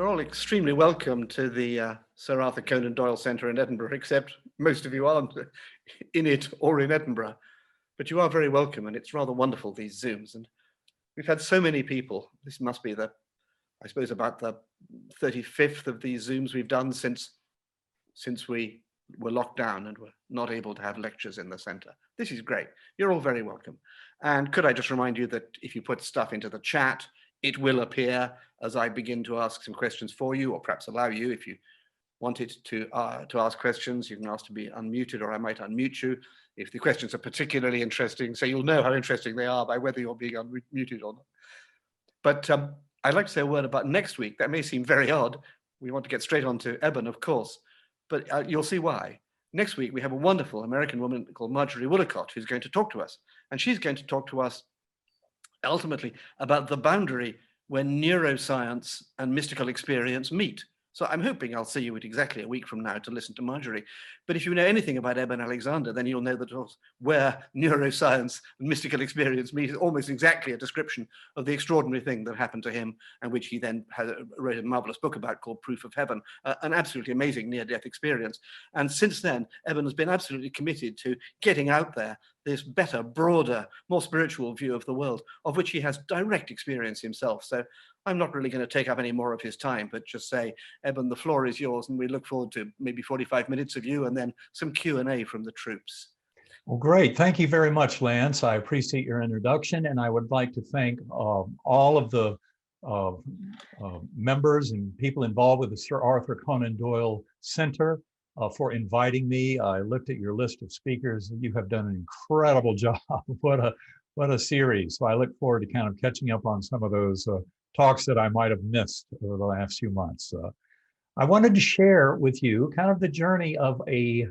all extremely welcome to the Sir Arthur Conan Doyle Centre in Edinburgh, except most of you aren't in it or in Edinburgh. But you are very welcome, and it's rather wonderful, these Zooms. And we've had so many people. This must be I suppose, about the 35th of these Zooms we've done since we were locked down and were not able to have lectures in the centre. This is great. You're all very welcome. And could I just remind you that if you put stuff into the chat, it will appear as I begin to ask some questions for you, or perhaps allow you, if you wanted to ask questions, you can ask to be unmuted, or I might unmute you. If the questions are particularly interesting, so you'll know how interesting they are by whether you're being unmuted or not. But I'd like to say a word about next week. That may seem very odd. We want to get straight on to Eben, of course, but you'll see why. Next week, we have a wonderful American woman called Marjorie Woolacott, who's going to talk to us. And she's going to talk to us ultimately about the boundary when neuroscience and mystical experience meet. So I'm hoping I'll see you at exactly a week from now to listen to Marjorie. But if you know anything about Eben Alexander, then you'll know that where neuroscience and mystical experience meet is almost exactly a description of the extraordinary thing that happened to him, and which he then wrote a marvelous book about called Proof of Heaven, an absolutely amazing near-death experience. And since then, Eben has been absolutely committed to getting out there this better, broader, more spiritual view of the world, of which he has direct experience himself. So I'm not really going to take up any more of his time, but just say, Eben, the floor is yours, and we look forward to maybe 45 minutes of you and then some Q&A from the troops. Well, great. Thank you very much, Lance. I appreciate your introduction, and I would like to thank all of the members and people involved with the Sir Arthur Conan Doyle Center for inviting me. I looked at your list of speakers. You have done an incredible job. What a series. So I look forward to kind of catching up on some of those talks that I might have missed over the last few months. I wanted to share with you kind of the journey of a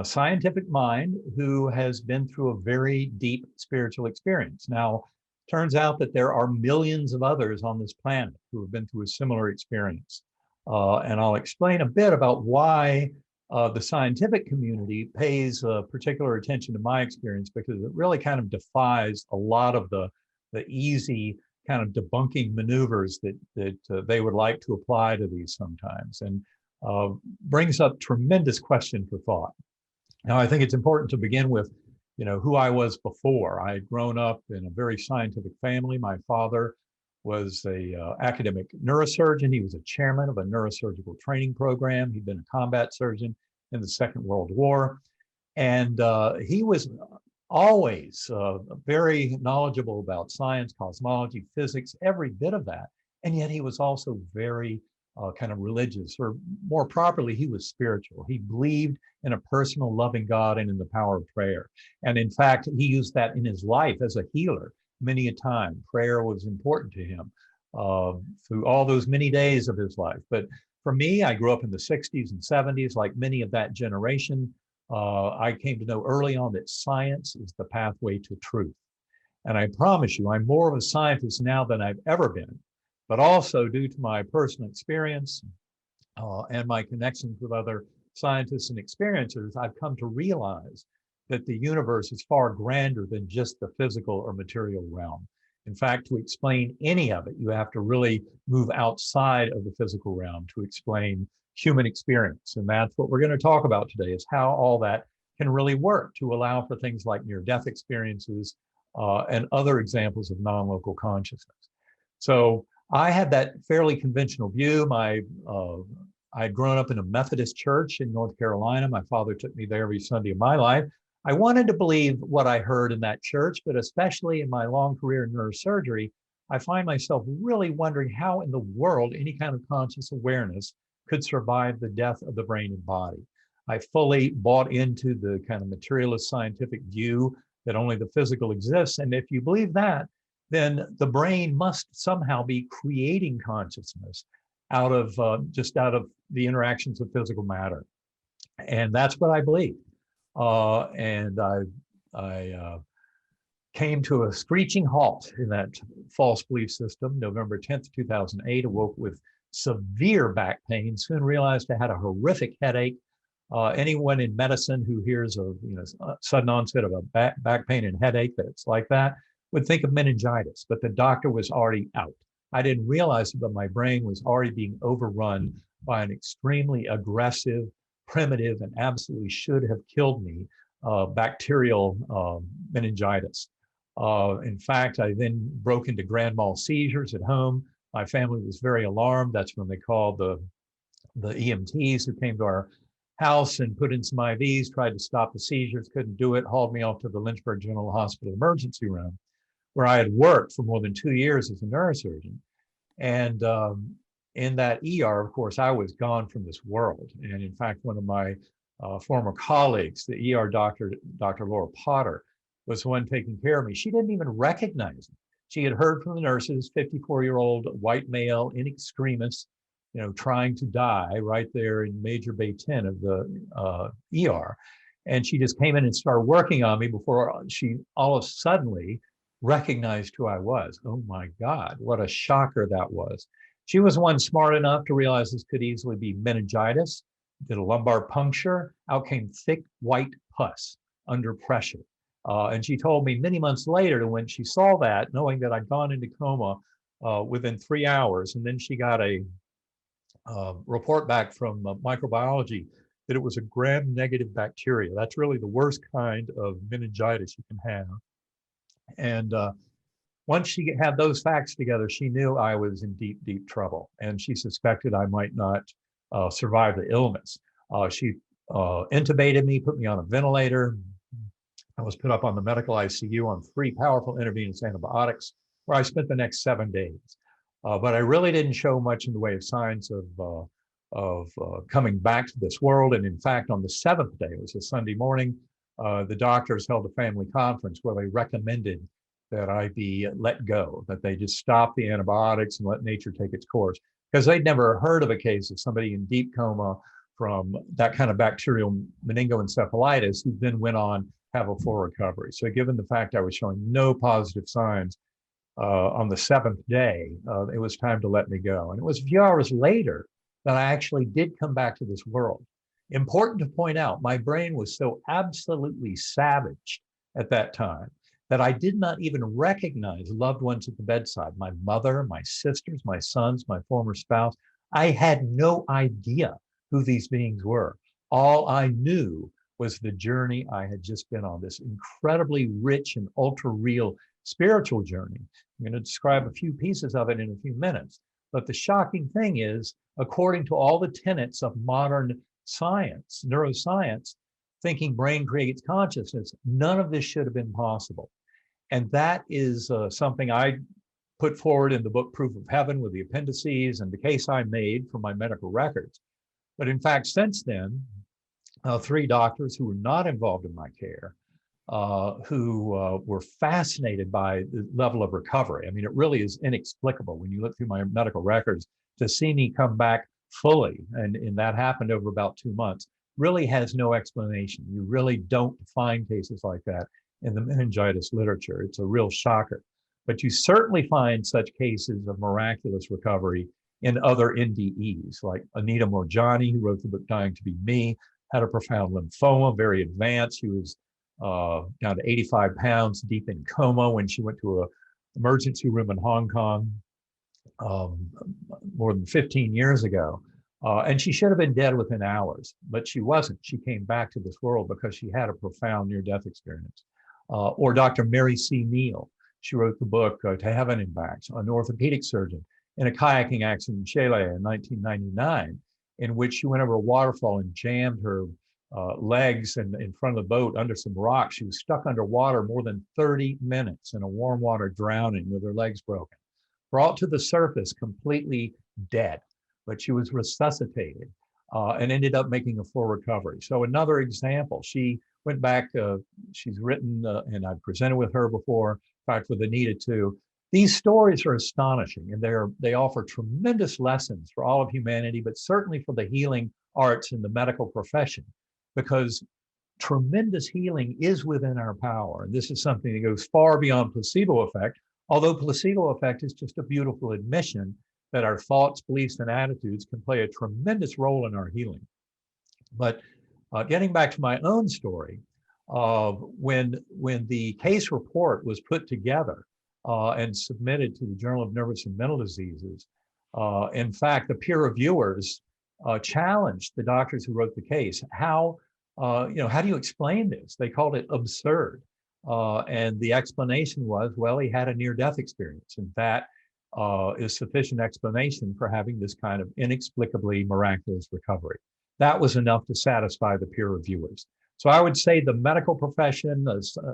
scientific mind who has been through a very deep spiritual experience. Now, turns out that there are millions of others on this planet who have been through a similar experience. And I'll explain a bit about why the scientific community pays particular attention to my experience, because it really kind of defies a lot of the easy kind of debunking maneuvers that they would like to apply to these sometimes, and brings up tremendous question for thought. Now, I think it's important to begin with, who I was before. I had grown up in a very scientific family. My father was a academic neurosurgeon. He was a chairman of a neurosurgical training program. He'd been a combat surgeon in the Second World War. And he was always very knowledgeable about science, cosmology, physics, every bit of that. And yet he was also very kind of religious, or more properly, he was spiritual. He believed in a personal loving God and in the power of prayer. And in fact, he used that in his life as a healer many a time. Prayer was important to him through all those many days of his life. But for me, I grew up in the 60s and 70s, like many of that generation. I came to know early on that science is the pathway to truth. And I promise you, I'm more of a scientist now than I've ever been, but also due to my personal experience and my connections with other scientists and experiencers, I've come to realize that the universe is far grander than just the physical or material realm. In fact, to explain any of it, you have to really move outside of the physical realm to explain human experience. And that's what we're going to talk about today, is how all that can really work to allow for things like near-death experiences and other examples of non-local consciousness. So I had that fairly conventional view. I'd grown up in a Methodist church in North Carolina. My father took me there every Sunday of my life. I wanted to believe what I heard in that church, but especially in my long career in neurosurgery, I find myself really wondering how in the world any kind of conscious awareness could survive the death of the brain and body. I fully bought into the kind of materialist scientific view that only the physical exists. And if you believe that, then the brain must somehow be creating consciousness out of the interactions of physical matter. And that's what I believe. And I came to a screeching halt in that false belief system. November 10th, 2008, awoke with severe back pain, soon realized I had a horrific headache. Anyone in medicine who hears of sudden onset of a back pain and headache that's like that would think of meningitis, but the doctor was already out. I didn't realize it, but my brain was already being overrun by an extremely aggressive, primitive, and absolutely should have killed me bacterial meningitis. In fact, I then broke into grand mal seizures at home. My family was very alarmed. That's when they called the EMTs who came to our house and put in some IVs, tried to stop the seizures, couldn't do it, hauled me off to the Lynchburg General Hospital emergency room, where I had worked for more than 2 years as a neurosurgeon. And in that ER, of course, I was gone from this world. And in fact, one of my former colleagues, the ER doctor, Dr. Laura Potter, was the one taking care of me. She didn't even recognize me. She had heard from the nurses, 54-year-old white male in extremis, trying to die right there in Major Bay 10 of the ER. And she just came in and started working on me before she all of a sudden recognized who I was. Oh my God, what a shocker that was. She was one smart enough to realize this could easily be meningitis, did a lumbar puncture, out came thick white pus under pressure. And she told me many months later, when she saw that, knowing that I'd gone into coma within 3 hours, and then she got a report back from microbiology that it was a gram-negative bacteria. That's really the worst kind of meningitis you can have. And once she had those facts together, she knew I was in deep, deep trouble, and she suspected I might not survive the illness. She intubated me, put me on a ventilator. I was put up on the medical ICU on 3 powerful intravenous antibiotics, where I spent the next 7 days. But I really didn't show much in the way of signs of coming back to this world. And in fact, on the 7th day, it was a Sunday morning, the doctors held a family conference where they recommended that I be let go, that they just stop the antibiotics and let nature take its course, because they'd never heard of a case of somebody in deep coma from that kind of bacterial meningoencephalitis who then went on have a full recovery. So given the fact I was showing no positive signs on the 7th day, it was time to let me go. And it was a few hours later that I actually did come back to this world. Important to point out, my brain was so absolutely savaged at that time that I did not even recognize loved ones at the bedside. My mother, my sisters, my sons, my former spouse. I had no idea who these beings were. All I knew was the journey I had just been on, this incredibly rich and ultra real spiritual journey. I'm going to describe a few pieces of it in a few minutes. But the shocking thing is, according to all the tenets of modern science, neuroscience, thinking brain creates consciousness, none of this should have been possible. And that is something I put forward in the book Proof of Heaven with the appendices and the case I made from my medical records. But in fact, since then, 3 doctors who were not involved in my care, who were fascinated by the level of recovery. I mean, it really is inexplicable when you look through my medical records to see me come back fully. And that happened over about 2 months, really has no explanation. You really don't find cases like that in the meningitis literature. It's a real shocker. But you certainly find such cases of miraculous recovery in other NDEs, like Anita Morjani, who wrote the book Dying to Be Me, had a profound lymphoma, very advanced. She was down to 85 pounds, deep in coma when she went to an emergency room in Hong Kong more than 15 years ago. And she should have been dead within hours, but she wasn't. She came back to this world because she had a profound near-death experience. Or Dr. Mary C. Neal. She wrote the book To Heaven and Back, an orthopedic surgeon in a kayaking accident in Chile in 1999, in which she went over a waterfall and jammed her legs in front of the boat under some rocks. She was stuck underwater more than 30 minutes in a warm water drowning with her legs broken. Brought to the surface completely dead, but she was resuscitated and ended up making a full recovery. So another example, she went back, she's written, and I've presented with her before, in fact with Anita too. These stories are astonishing, and they offer tremendous lessons for all of humanity, but certainly for the healing arts and the medical profession, because tremendous healing is within our power. And this is something that goes far beyond placebo effect, although placebo effect is just a beautiful admission that our thoughts, beliefs, and attitudes can play a tremendous role in our healing. But getting back to my own story, when the case report was put together, and submitted to the Journal of Nervous and Mental Diseases. In fact, the peer reviewers challenged the doctors who wrote the case. How do you explain this? They called it absurd. And the explanation was, well, he had a near-death experience, and that is sufficient explanation for having this kind of inexplicably miraculous recovery. That was enough to satisfy the peer reviewers. So I would say the medical profession,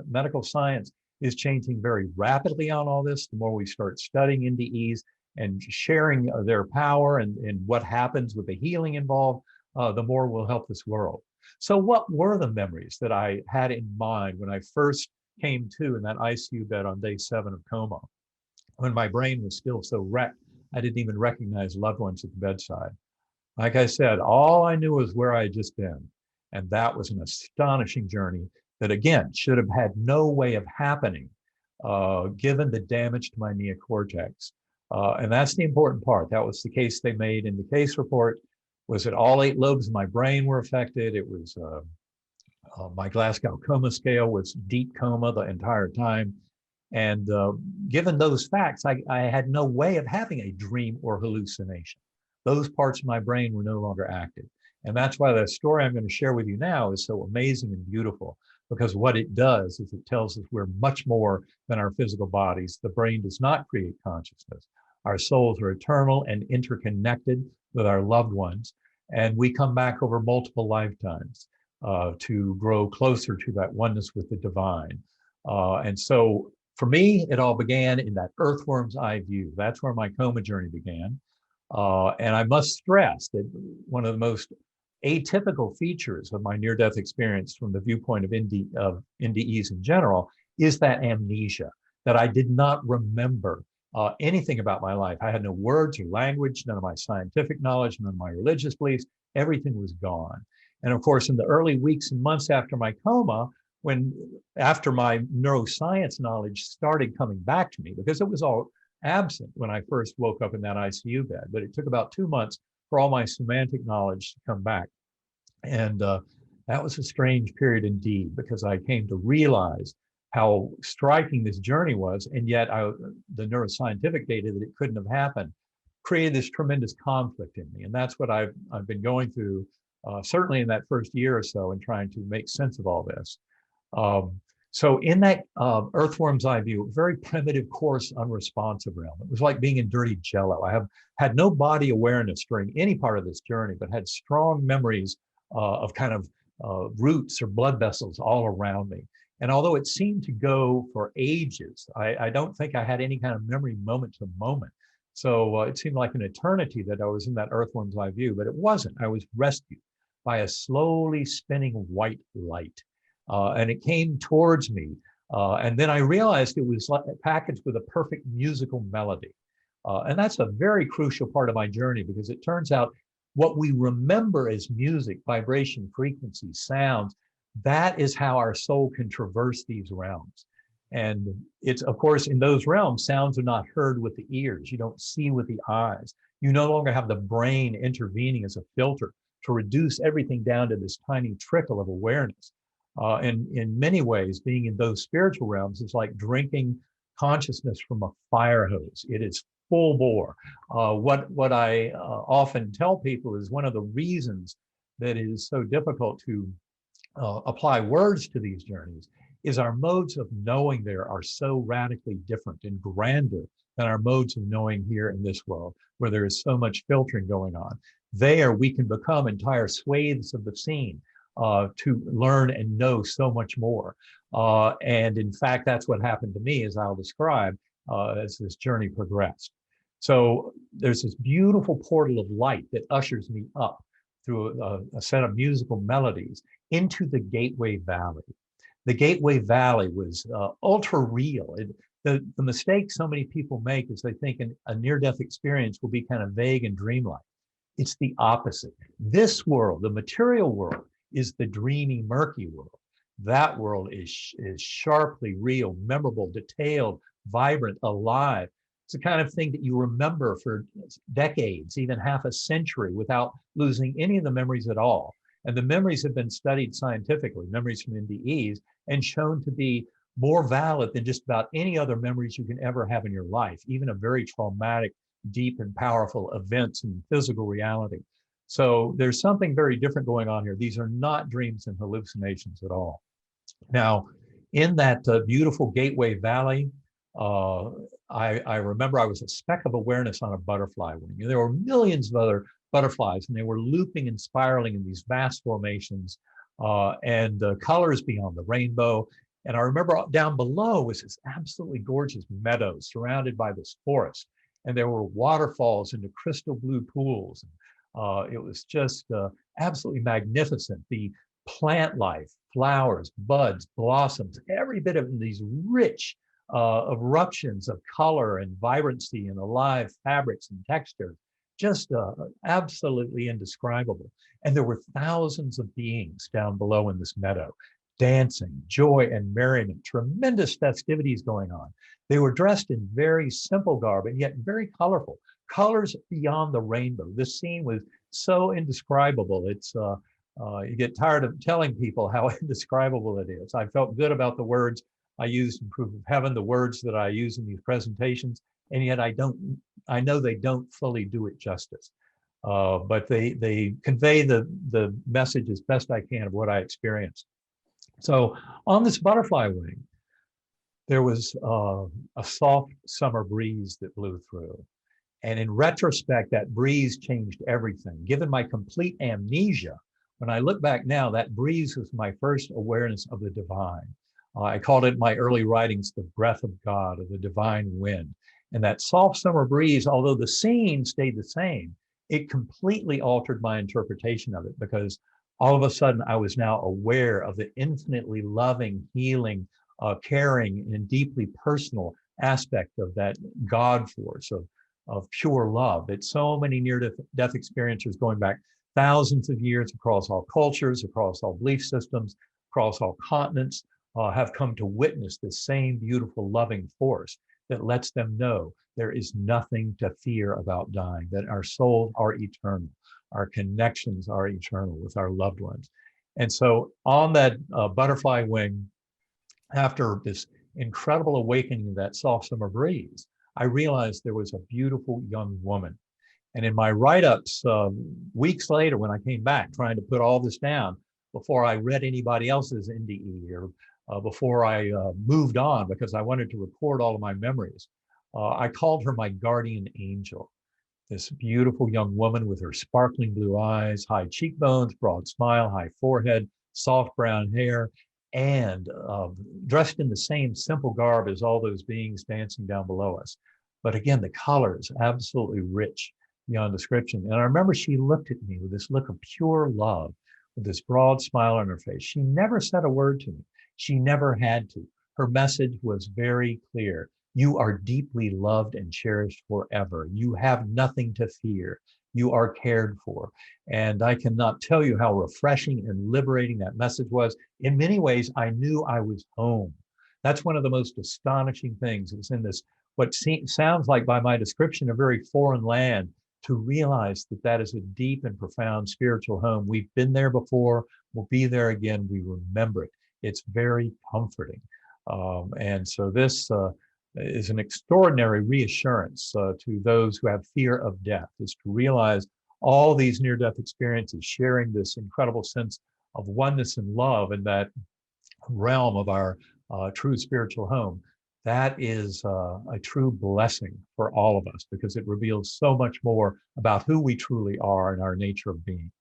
medical science is changing very rapidly on all this. The more we start studying NDEs and sharing their power and what happens with the healing involved, the more we'll help this world. So what were the memories that I had in mind when I first came to in that ICU bed on day 7 of coma, when my brain was still so wrecked, I didn't even recognize loved ones at the bedside. Like I said, all I knew was where I had just been. And that was an astonishing journey that, again, should have had no way of happening, given the damage to my neocortex. And that's the important part. That was the case they made in the case report, was that all 8 lobes of my brain were affected. It was my Glasgow coma scale was deep coma the entire time. And given those facts, I had no way of having a dream or hallucination. Those parts of my brain were no longer active. And that's why the story I'm going to share with you now is so amazing and beautiful, because what it does is it tells us we're much more than our physical bodies. The brain does not create consciousness. Our souls are eternal and interconnected with our loved ones. And we come back over multiple lifetimes to grow closer to that oneness with the divine. And so for me, it all began in that earthworm's eye view. That's where my coma journey began. And I must stress that one of the most atypical features of my near-death experience from the viewpoint of NDEs in general is that amnesia, that I did not remember anything about my life. I had no words or language, none of my scientific knowledge, none of my religious beliefs. Everything was gone. And of course, in the early weeks and months after my coma, after my neuroscience knowledge started coming back to me, because it was all absent when I first woke up in that ICU bed, but it took about 2 months for all my semantic knowledge to come back. And that was a strange period indeed, because I came to realize how striking this journey was, and yet the neuroscientific data that it couldn't have happened created this tremendous conflict in me. And that's what I've been going through, certainly in that first year or so, and trying to make sense of all this. So in that earthworm's eye view, very primitive, coarse, unresponsive realm. It was like being in dirty jello. I have had no body awareness during any part of this journey, but had strong memories of kind of roots or blood vessels all around me. And although it seemed to go for ages, I don't think I had any kind of memory moment to moment. So it seemed like an eternity that I was in that earthworm's eye view, but it wasn't. I was rescued by a slowly spinning white light. And it came towards me. And then I realized it was packaged with a perfect musical melody. And that's a very crucial part of my journey, because it turns out what we remember as music, vibration, frequency, sounds, that is how our soul can traverse these realms. And it's, of course, in those realms, sounds are not heard with the ears. You don't see with the eyes. You no longer have the brain intervening as a filter to reduce everything down to this tiny trickle of awareness. And in many ways, being in those spiritual realms is like drinking consciousness from a fire hose. It is full bore. What I often tell people is one of the reasons that it is so difficult to apply words to these journeys is our modes of knowing there are so radically different and grander than our modes of knowing here in this world, where there is so much filtering going on. There, we can become entire swathes of the scene to learn and know so much more. And in fact, that's what happened to me, as I'll describe, as this journey progressed. So there's this beautiful portal of light that ushers me up through a set of musical melodies into the Gateway Valley. The Gateway Valley was ultra real. The mistake so many people make is they think a near-death experience will be kind of vague and dreamlike. It's the opposite. This world, the material world, is the dreamy, murky world. That world is sharply real, memorable, detailed, vibrant, alive. It's the kind of thing that you remember for decades, even half a century, without losing any of the memories at all. And the memories have been studied scientifically, memories from NDEs, and shown to be more valid than just about any other memories you can ever have in your life, even a very traumatic, deep and powerful events in physical reality. So there's something very different going on here. These are not dreams and hallucinations at all. Now, in that beautiful Gateway Valley, I remember I was a speck of awareness on a butterfly wing. There were millions of other butterflies, and they were looping and spiraling in these vast formations and colors beyond the rainbow. And I remember down below was this absolutely gorgeous meadow surrounded by this forest. And there were waterfalls into crystal blue pools. It was just absolutely magnificent. The plant life, flowers, buds, blossoms, every bit of these rich eruptions of color and vibrancy and alive fabrics and textures, just absolutely indescribable. And there were thousands of beings down below in this meadow, dancing, joy and merriment, tremendous festivities going on. They were dressed in very simple garb and yet very colorful, colors beyond the rainbow. This scene was so indescribable. It's you get tired of telling people how indescribable it is. I felt good about the words I used in Proof of Heaven, the words that I use in these presentations, and yet I know they don't fully do it justice. But they convey the message as best I can of what I experienced. So on this butterfly wing, there was a soft summer breeze that blew through. And in retrospect, that breeze changed everything. Given my complete amnesia, when I look back now, that breeze was my first awareness of the divine. I called it in my early writings, the breath of God, or the divine wind. And that soft summer breeze, although the scene stayed the same, it completely altered my interpretation of it, because all of a sudden I was now aware of the infinitely loving, healing, caring, and deeply personal aspect of that God force of pure love. That so many near-death experiencers going back thousands of years across all cultures, across all belief systems, across all continents, have come to witness the same beautiful, loving force that lets them know there is nothing to fear about dying, that our souls are eternal, our connections are eternal with our loved ones. And so on that butterfly wing, after this incredible awakening of that soft summer breeze, I realized there was a beautiful young woman. And in my write-ups, weeks later, when I came back trying to put all this down, before I read anybody else's NDE or before I moved on, because I wanted to record all of my memories, I called her my guardian angel. This beautiful young woman with her sparkling blue eyes, high cheekbones, broad smile, high forehead, soft brown hair, and dressed in the same simple garb as all those beings dancing down below us. But again, the colors absolutely rich beyond description. And I remember she looked at me with this look of pure love, with this broad smile on her face. She never said a word to me. She never had to. Her message was very clear. You are deeply loved and cherished forever. You have nothing to fear. You are cared for. And I cannot tell you how refreshing and liberating that message was. In many ways, I knew I was home. That's one of the most astonishing things. It's in this, what sounds like by my description, a very foreign land, to realize that that is a deep and profound spiritual home. We've been there before. We'll be there again. We remember it. It's very comforting. And so this is an extraordinary reassurance to those who have fear of death, is to realize all these near-death experiences sharing this incredible sense of oneness and love in that realm of our true spiritual home. That is a true blessing for all of us, because it reveals so much more about who we truly are and our nature of being.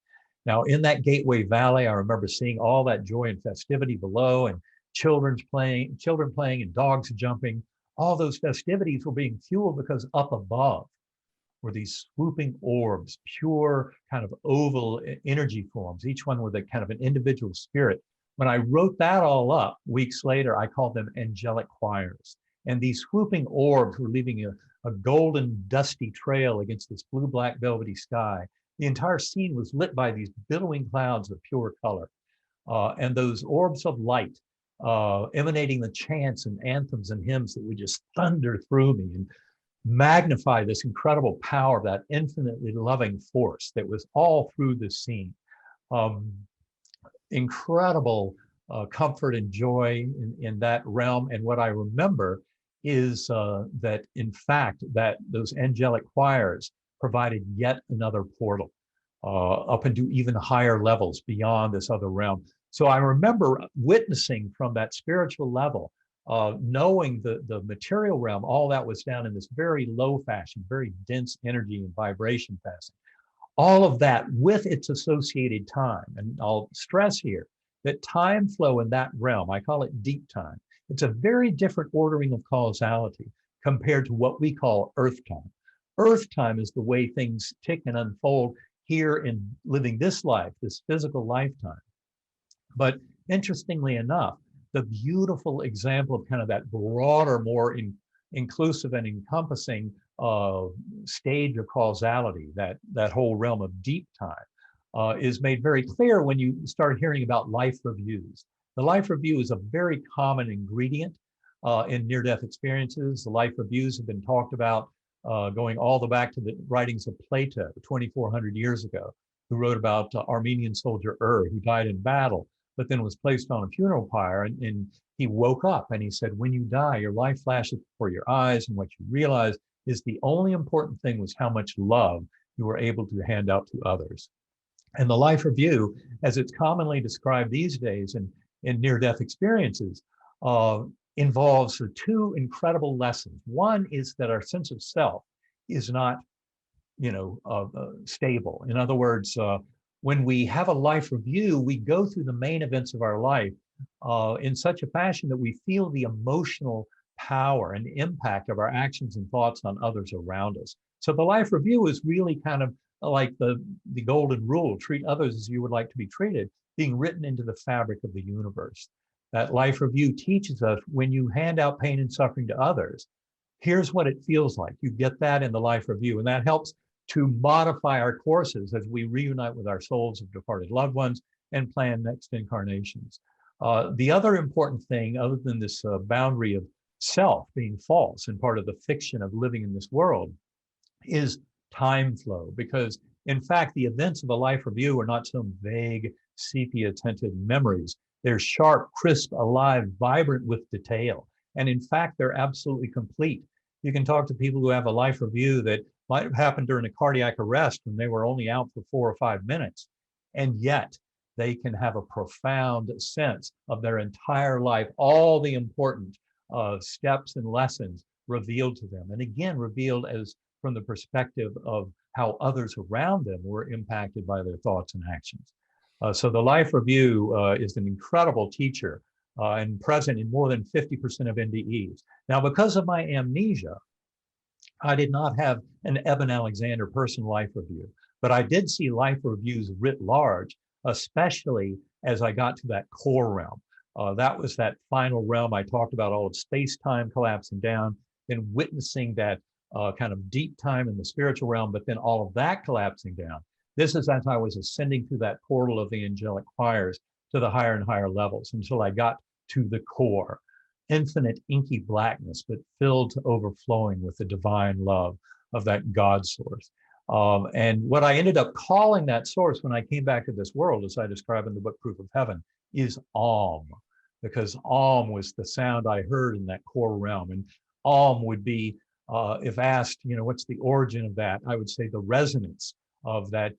Now, in that Gateway Valley, I remember seeing all that joy and festivity below, and children playing and dogs jumping. All those festivities were being fueled because up above were these swooping orbs, pure kind of oval energy forms, each one with a kind of an individual spirit. When I wrote that all up weeks later, I called them angelic choirs. And these swooping orbs were leaving a golden, dusty trail against this blue-black velvety sky. The entire scene was lit by these billowing clouds of pure color. And those orbs of light emanating the chants and anthems and hymns that would just thunder through me and magnify this incredible power of that infinitely loving force that was all through this scene. Incredible comfort and joy in that realm. And what I remember is that, in fact, that those angelic choirs provided yet another portal up into even higher levels beyond this other realm. So I remember witnessing from that spiritual level, knowing the material realm, all that was down in this very low fashion, very dense energy and vibration fashion. All of that with its associated time. And I'll stress here that time flow in that realm, I call it deep time. It's a very different ordering of causality compared to what we call earth time. Earth time is the way things tick and unfold here in living this life, this physical lifetime. But interestingly enough, the beautiful example of kind of that broader, more inclusive and encompassing stage of causality, that whole realm of deep time, is made very clear when you start hearing about life reviews. The life review is a very common ingredient in near-death experiences. The life reviews have been talked about going all the back to the writings of Plato 2,400 years ago, who wrote about Armenian soldier who died in battle, but then was placed on a funeral pyre, and he woke up and he said, when you die, your life flashes before your eyes, and what you realize is the only important thing was how much love you were able to hand out to others. And the life review, as it's commonly described these days in near-death experiences, involves two incredible lessons. One is that our sense of self is not, stable. In other words, when we have a life review, we go through the main events of our life in such a fashion that we feel the emotional power and impact of our actions and thoughts on others around us. So the life review is really kind of like the golden rule: treat others as you would like to be treated, being written into the fabric of the universe. That life review teaches us, when you hand out pain and suffering to others, here's what it feels like. You get that in the life review, and that helps to modify our courses as we reunite with our souls of departed loved ones and plan next incarnations. The other important thing, other than this boundary of self being false and part of the fiction of living in this world, is time flow. Because in fact, the events of a life review are not some vague sepia-tinted memories. They're sharp, crisp, alive, vibrant with detail. And in fact, they're absolutely complete. You can talk to people who have a life review that might have happened during a cardiac arrest when they were only out for 4 or 5 minutes. And yet they can have a profound sense of their entire life, all the important steps and lessons revealed to them. And again, revealed as from the perspective of how others around them were impacted by their thoughts and actions. So the life review is an incredible teacher and present in more than 50% of NDEs. Now, because of my amnesia, I did not have an Eben Alexander personal life review, but I did see life reviews writ large, especially as I got to that core realm. That was that final realm I talked about, all of space-time collapsing down, and witnessing that kind of deep time in the spiritual realm, but then all of that collapsing down. This is as I was ascending through that portal of the angelic choirs to the higher and higher levels until I got to the core. Infinite inky blackness, but filled to overflowing with the divine love of that God source. And what I ended up calling that source when I came back to this world, as I describe in the book Proof of Heaven, is Om, because Om was the sound I heard in that core realm. And Om would be, if asked, what's the origin of that? I would say the resonance of that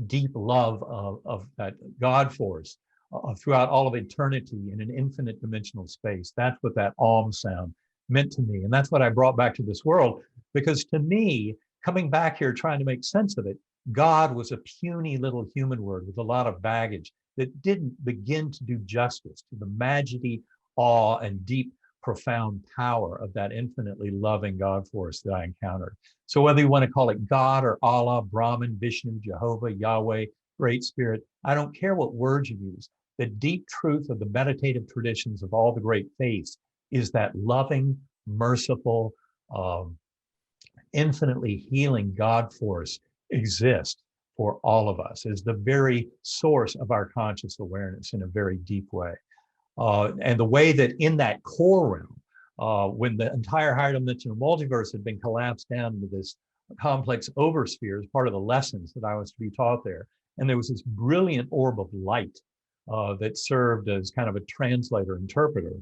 deep love of that God force throughout all of eternity in an infinite dimensional space. That's what that Om sound meant to me. And that's what I brought back to this world, because to me, coming back here trying to make sense of it, God was a puny little human word with a lot of baggage that didn't begin to do justice to the majesty, awe, and deep, profound power of that infinitely loving God force that I encountered. So whether you want to call it God or Allah, Brahman, Vishnu, Jehovah, Yahweh, Great Spirit, I don't care what words you use. The deep truth of the meditative traditions of all the great faiths is that loving, merciful, infinitely healing God force exists for all of us as the very source of our conscious awareness in a very deep way. And the way that in that core realm, when the entire higher dimensional multiverse had been collapsed down into this complex oversphere as part of the lessons that I was to be taught there, and there was this brilliant orb of light that served as kind of a translator, interpreter.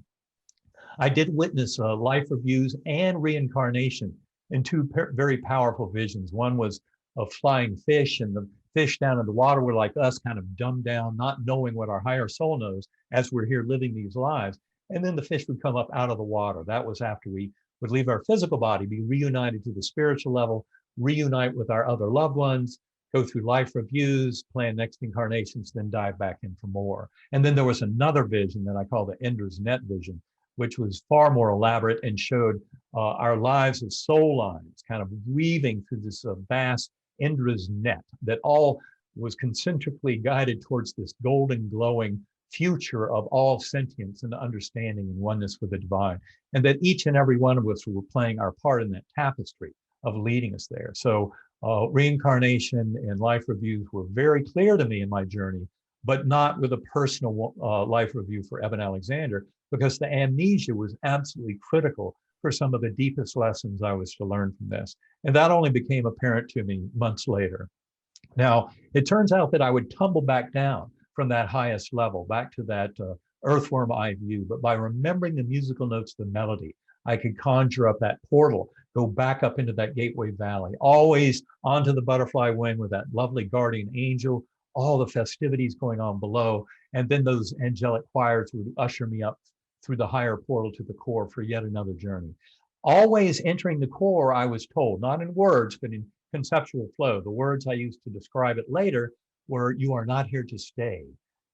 I did witness life reviews and reincarnation in two very powerful visions. One was of flying fish, and the fish down in the water were like us, kind of dumbed down, not knowing what our higher soul knows as we're here living these lives. And then the fish would come up out of the water. That was after we would leave our physical body, be reunited to the spiritual level, reunite with our other loved ones, go through life reviews, plan next incarnations, then dive back in for more. And then there was another vision that I call the Ender's Net vision, which was far more elaborate and showed our lives as soul lines, kind of weaving through this vast Ender's net that all was concentrically guided towards this golden glowing future of all sentience and understanding and oneness with the divine. And that each and every one of us were playing our part in that tapestry of leading us there. So reincarnation and life reviews were very clear to me in my journey, but not with a personal life review for Eben Alexander, because the amnesia was absolutely critical for some of the deepest lessons I was to learn from this. And that only became apparent to me months later. Now, it turns out that I would tumble back down from that highest level, back to that earthworm eye view. But by remembering the musical notes of the melody, I could conjure up that portal, go back up into that gateway valley, always onto the butterfly wing with that lovely guardian angel, all the festivities going on below. And then those angelic choirs would usher me up through the higher portal to the core for yet another journey. Always entering the core, I was told, not in words, but in conceptual flow. The words I used to describe it later were, you are not here to stay.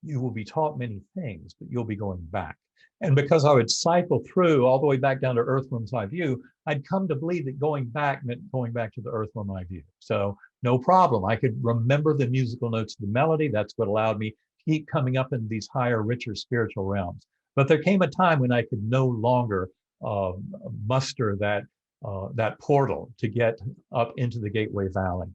You will be taught many things, but you'll be going back. And because I would cycle through all the way back down to earthworm's eye view, I'd come to believe that going back meant going back to the earthworm eye view. So no problem. I could remember the musical notes of the melody. That's what allowed me to keep coming up in these higher, richer spiritual realms. But there came a time when I could no longer muster that portal to get up into the Gateway Valley.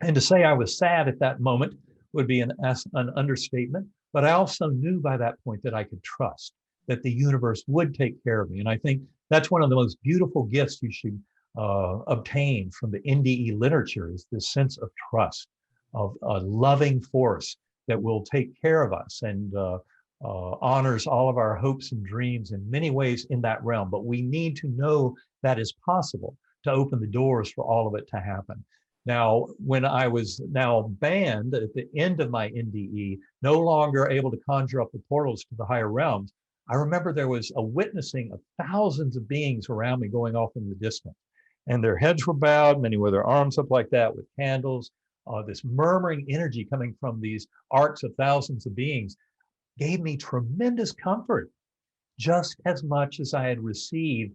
And to say I was sad at that moment would be an understatement, but I also knew by that point that I could trust that the universe would take care of me. And I think that's one of the most beautiful gifts you should obtain from the NDE literature, is this sense of trust, of a loving force that will take care of us and honors all of our hopes and dreams in many ways in that realm. But we need to know that is possible to open the doors for all of it to happen. Now, when I was now banned at the end of my NDE, no longer able to conjure up the portals to the higher realms, I remember there was a witnessing of thousands of beings around me going off in the distance. And their heads were bowed, many with their arms up like that with candles. This murmuring energy coming from these arcs of thousands of beings gave me tremendous comfort, just as much as I had received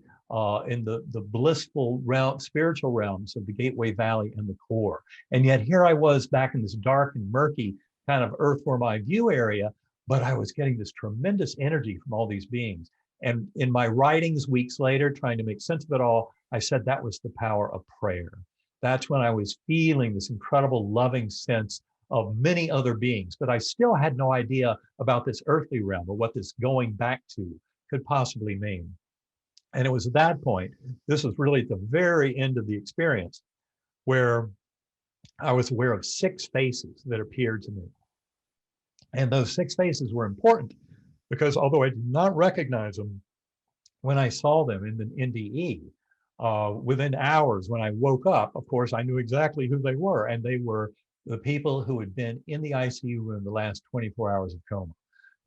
in the blissful spiritual realms of the Gateway Valley and the core. And yet here I was back in this dark and murky kind of earthworm eye view area, but I was getting this tremendous energy from all these beings. And in my writings weeks later, trying to make sense of it all, I said that was the power of prayer. That's when I was feeling this incredible loving sense of many other beings, but I still had no idea about this earthly realm or what this going back to could possibly mean. And it was at that point, this was really at the very end of the experience, where I was aware of 6 faces that appeared to me. And those 6 faces were important because although I did not recognize them when I saw them in the NDE, within hours when I woke up, of course, I knew exactly who they were. And they were the people who had been in the ICU room the last 24 hours of coma.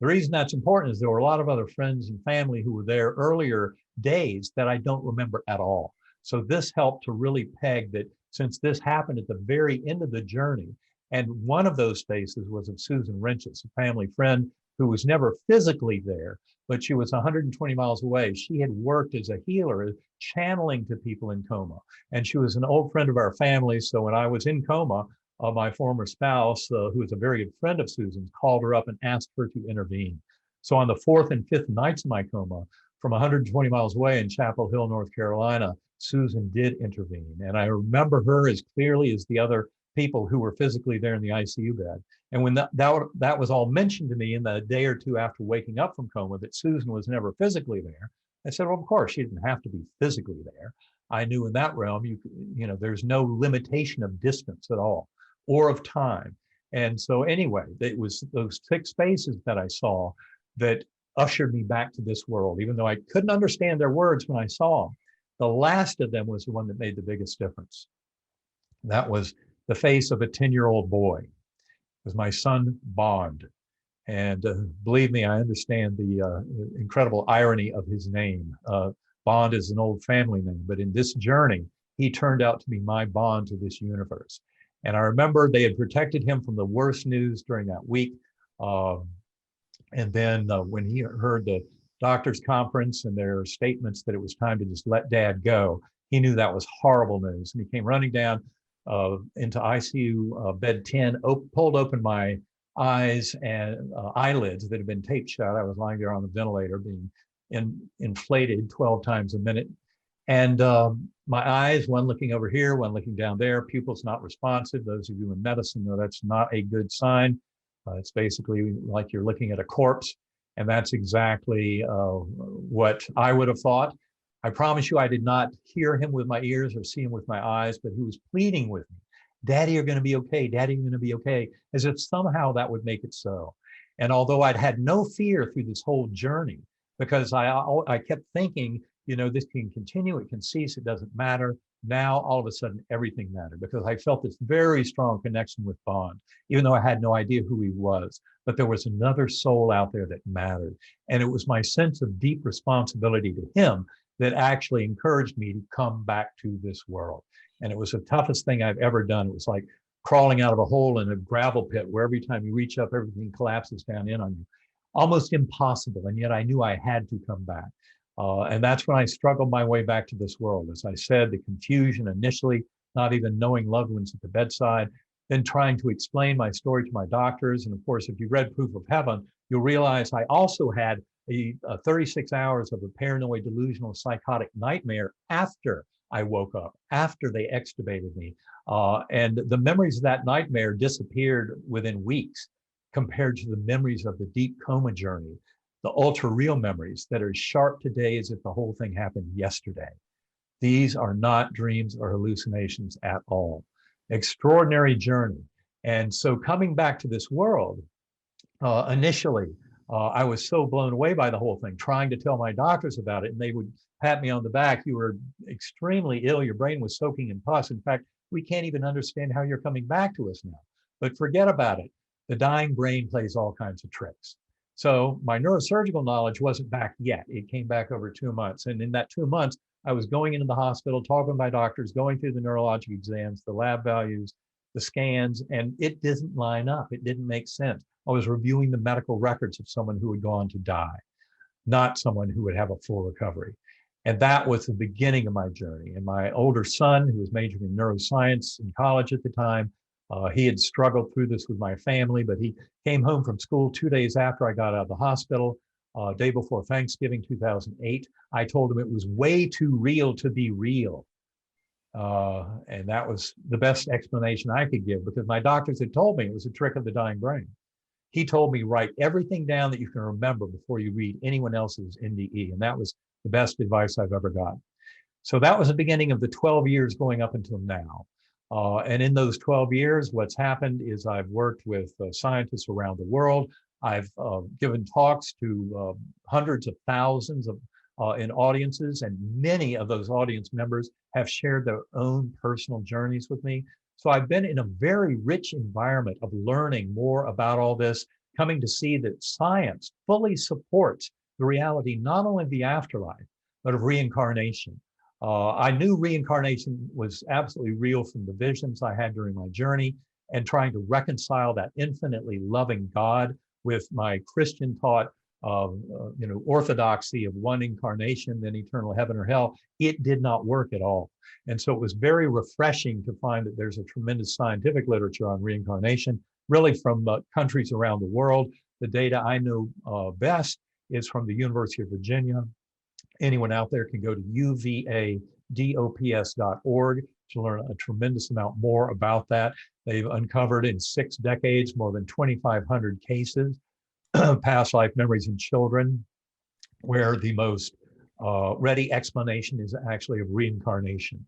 The reason that's important is there were a lot of other friends and family who were there earlier days that I don't remember at all. So this helped to really peg that since this happened at the very end of the journey, and one of those faces was of Susan Renches, a family friend who was never physically there, but she was 120 miles away. She had worked as a healer, channeling to people in coma. And she was an old friend of our family. So when I was in coma, my former spouse, who was a very good friend of Susan's, called her up and asked her to intervene. So on the 4th and 5th nights of my coma, from 120 miles away in Chapel Hill, North Carolina, Susan did intervene. And I remember her as clearly as the other people who were physically there in the ICU bed. And when that was all mentioned to me in the day or two after waking up from coma, that Susan was never physically there, I said, well, of course, she didn't have to be physically there. I knew in that realm, you know, there's no limitation of distance at all, or of time. And so anyway, it was those 6 faces that I saw that ushered me back to this world, even though I couldn't understand their words when I saw them. The last of them was the one that made the biggest difference. That was the face of a 10-year-old boy. It was my son, Bond. And believe me, I understand the incredible irony of his name. Bond is an old family name, but in this journey, he turned out to be my bond to this universe. And I remember they had protected him from the worst news during that week. And then when he heard the doctor's conference and their statements that it was time to just let Dad go, he knew that was horrible news. And he came running down into ICU bed 10, pulled open my eyes and eyelids that had been taped shut. I was lying there on the ventilator being inflated 12 times a minute. And my eyes, one looking over here, one looking down there, pupils not responsive. Those of you in medicine know that's not a good sign. It's basically like you're looking at a corpse. And that's exactly what I would have thought. I promise you, I did not hear him with my ears or see him with my eyes, but he was pleading with me. Daddy, you're going to be okay. Daddy, you're going to be okay. As if somehow that would make it so. And although I'd had no fear through this whole journey, because I kept thinking, this can continue, it can cease, it doesn't matter. Now, all of a sudden, everything mattered because I felt this very strong connection with Bond, even though I had no idea who he was. But there was another soul out there that mattered. And it was my sense of deep responsibility to him that actually encouraged me to come back to this world. And it was the toughest thing I've ever done. It was like crawling out of a hole in a gravel pit where every time you reach up, everything collapses down in on you. Almost impossible. And yet I knew I had to come back. And that's when I struggled my way back to this world. As I said, the confusion initially, not even knowing loved ones at the bedside, then trying to explain my story to my doctors. And of course, if you read Proof of Heaven, you'll realize I also had a 36 hours of a paranoid, delusional, psychotic nightmare after I woke up, after they extubated me. And the memories of that nightmare disappeared within weeks compared to the memories of the deep coma journey, the ultra real memories that are sharp today as if the whole thing happened yesterday. These are not dreams or hallucinations at all. Extraordinary journey. And so coming back to this world, initially, I was so blown away by the whole thing, trying to tell my doctors about it, and they would pat me on the back. You were extremely ill. Your brain was soaking in pus. In fact, we can't even understand how you're coming back to us now. But forget about it. The dying brain plays all kinds of tricks. So my neurosurgical knowledge wasn't back yet. It came back over 2 months. And in that 2 months, I was going into the hospital, talking to my doctors, going through the neurologic exams, the lab values, the scans, and it didn't line up. It didn't make sense. I was reviewing the medical records of someone who had gone to die, not someone who would have a full recovery. And that was the beginning of my journey. And my older son, who was majoring in neuroscience in college at the time, he had struggled through this with my family, but he came home from school 2 days after I got out of the hospital, day before Thanksgiving 2008. I told him it was way too real to be real. And that was the best explanation I could give because my doctors had told me it was a trick of the dying brain. He told me, write everything down that you can remember before you read anyone else's NDE. And that was the best advice I've ever got. So that was the beginning of the 12 years going up until now. And in those 12 years, what's happened is I've worked with scientists around the world. I've given talks to hundreds of thousands of in audiences, and many of those audience members have shared their own personal journeys with me. So I've been in a very rich environment of learning more about all this, coming to see that science fully supports the reality not only of the afterlife, but of reincarnation. I knew reincarnation was absolutely real from the visions I had during my journey, and trying to reconcile that infinitely loving God with my Christian taught orthodoxy of one incarnation, then eternal heaven or hell. It did not work at all. And so it was very refreshing to find that there's a tremendous scientific literature on reincarnation, really from countries around the world. The data I know best is from the University of Virginia. Anyone out there can go to uvadops.org to learn a tremendous amount more about that. They've uncovered in 6 decades more than 2,500 cases, past life memories in children, where the most ready explanation is actually of reincarnation.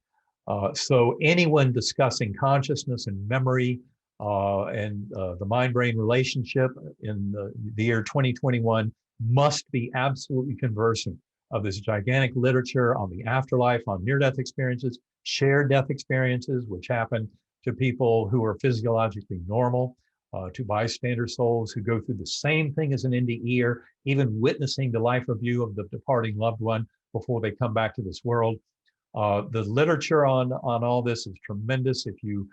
So anyone discussing consciousness and memory The mind-brain relationship in the year 2021 must be absolutely conversant of this gigantic literature on the afterlife, on near-death experiences, shared death experiences, which happen to people who are physiologically normal, to bystander souls who go through the same thing as an NDE, even witnessing the life review of the departing loved one before they come back to this world. The literature on all this is tremendous. If you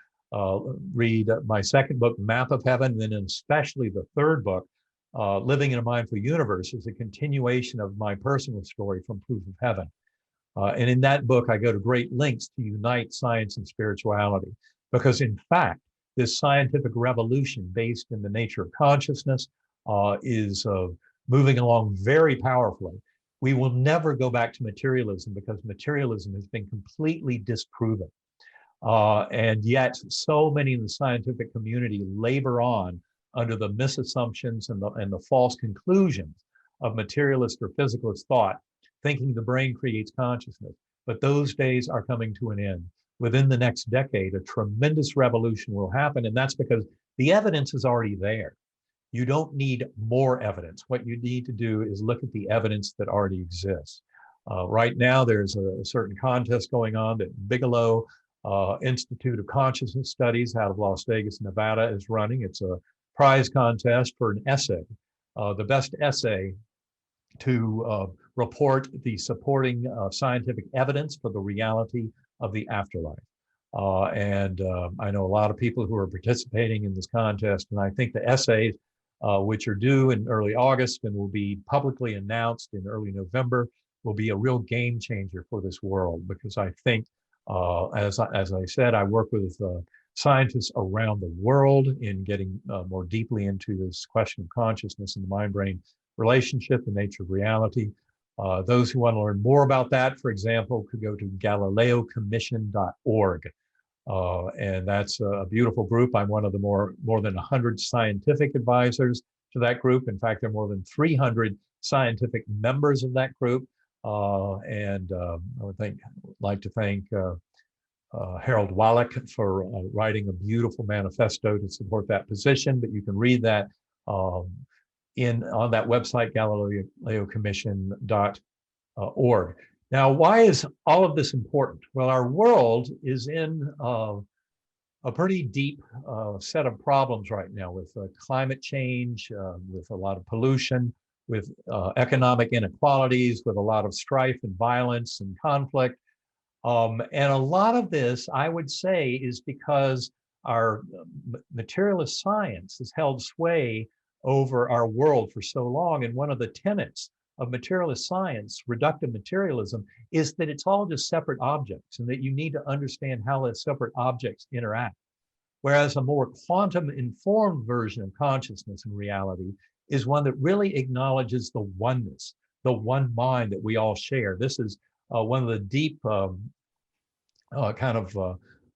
read my second book, Map of Heaven, and then especially the third book, Living in a Mindful Universe, is a continuation of my personal story from Proof of Heaven. And in that book, I go to great lengths to unite science and spirituality, because in fact, this scientific revolution based in the nature of consciousness is moving along very powerfully. We will never go back to materialism because materialism has been completely disproven. And yet so many in the scientific community labor on under the misassumptions and the false conclusions of materialist or physicalist thought, thinking the brain creates consciousness. But those days are coming to an end. Within the next decade, a tremendous revolution will happen, and that's because the evidence is already there. You don't need more evidence. What you need to do is look at the evidence that already exists. Right now, there's a certain contest going on that Bigelow Institute of Consciousness Studies out of Las Vegas, Nevada is running. It's a prize contest for an essay, the best essay to report the supporting scientific evidence for the reality of the afterlife. I know a lot of people who are participating in this contest, and I think the essays, which are due in early August and will be publicly announced in early November, will be a real game changer for this world, because I think, as I said, I work with scientists around the world in getting more deeply into this question of consciousness and the mind-brain relationship, the nature of reality. Those who want to learn more about that, for example, could go to GalileoCommission.org. And that's a beautiful group. I'm one of the more than 100 scientific advisors to that group. In fact, there are more than 300 scientific members of that group. I would like to thank Harold Wallach for writing a beautiful manifesto to support that position. But you can read that on that website, GalileoCommission.org. Now, why is all of this important? Well, our world is in a pretty deep set of problems right now with climate change, with a lot of pollution, with economic inequalities, with a lot of strife and violence and conflict. And a lot of this, I would say, is because our materialist science has held sway over our world for so long. And one of the tenets of materialist science, reductive materialism, is that it's all just separate objects, and that you need to understand how those separate objects interact. Whereas a more quantum-informed version of consciousness and reality is one that really acknowledges the oneness, the one mind that we all share. This is one of the deep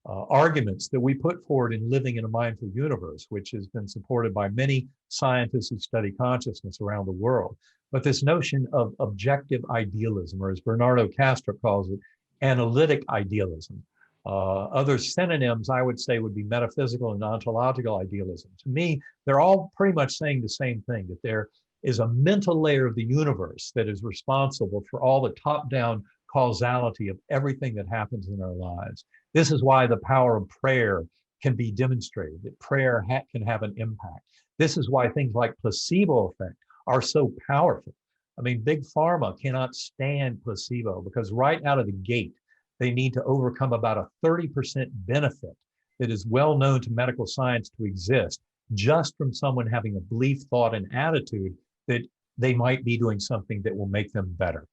arguments that we put forward in Living in a Mindful Universe, which has been supported by many scientists who study consciousness around the world. But this notion of objective idealism, or as Bernardo Kastrup calls it, analytic idealism. Other synonyms, I would say, would be metaphysical and ontological idealism. To me, they're all pretty much saying the same thing, that there is a mental layer of the universe that is responsible for all the top-down causality of everything that happens in our lives. This is why the power of prayer can be demonstrated, that prayer can have an impact. This is why things like placebo effect are so powerful. I mean, big pharma cannot stand placebo because right out of the gate, they need to overcome about a 30% benefit that is well known to medical science to exist just from someone having a belief, thought, and attitude that they might be doing something that will make them better.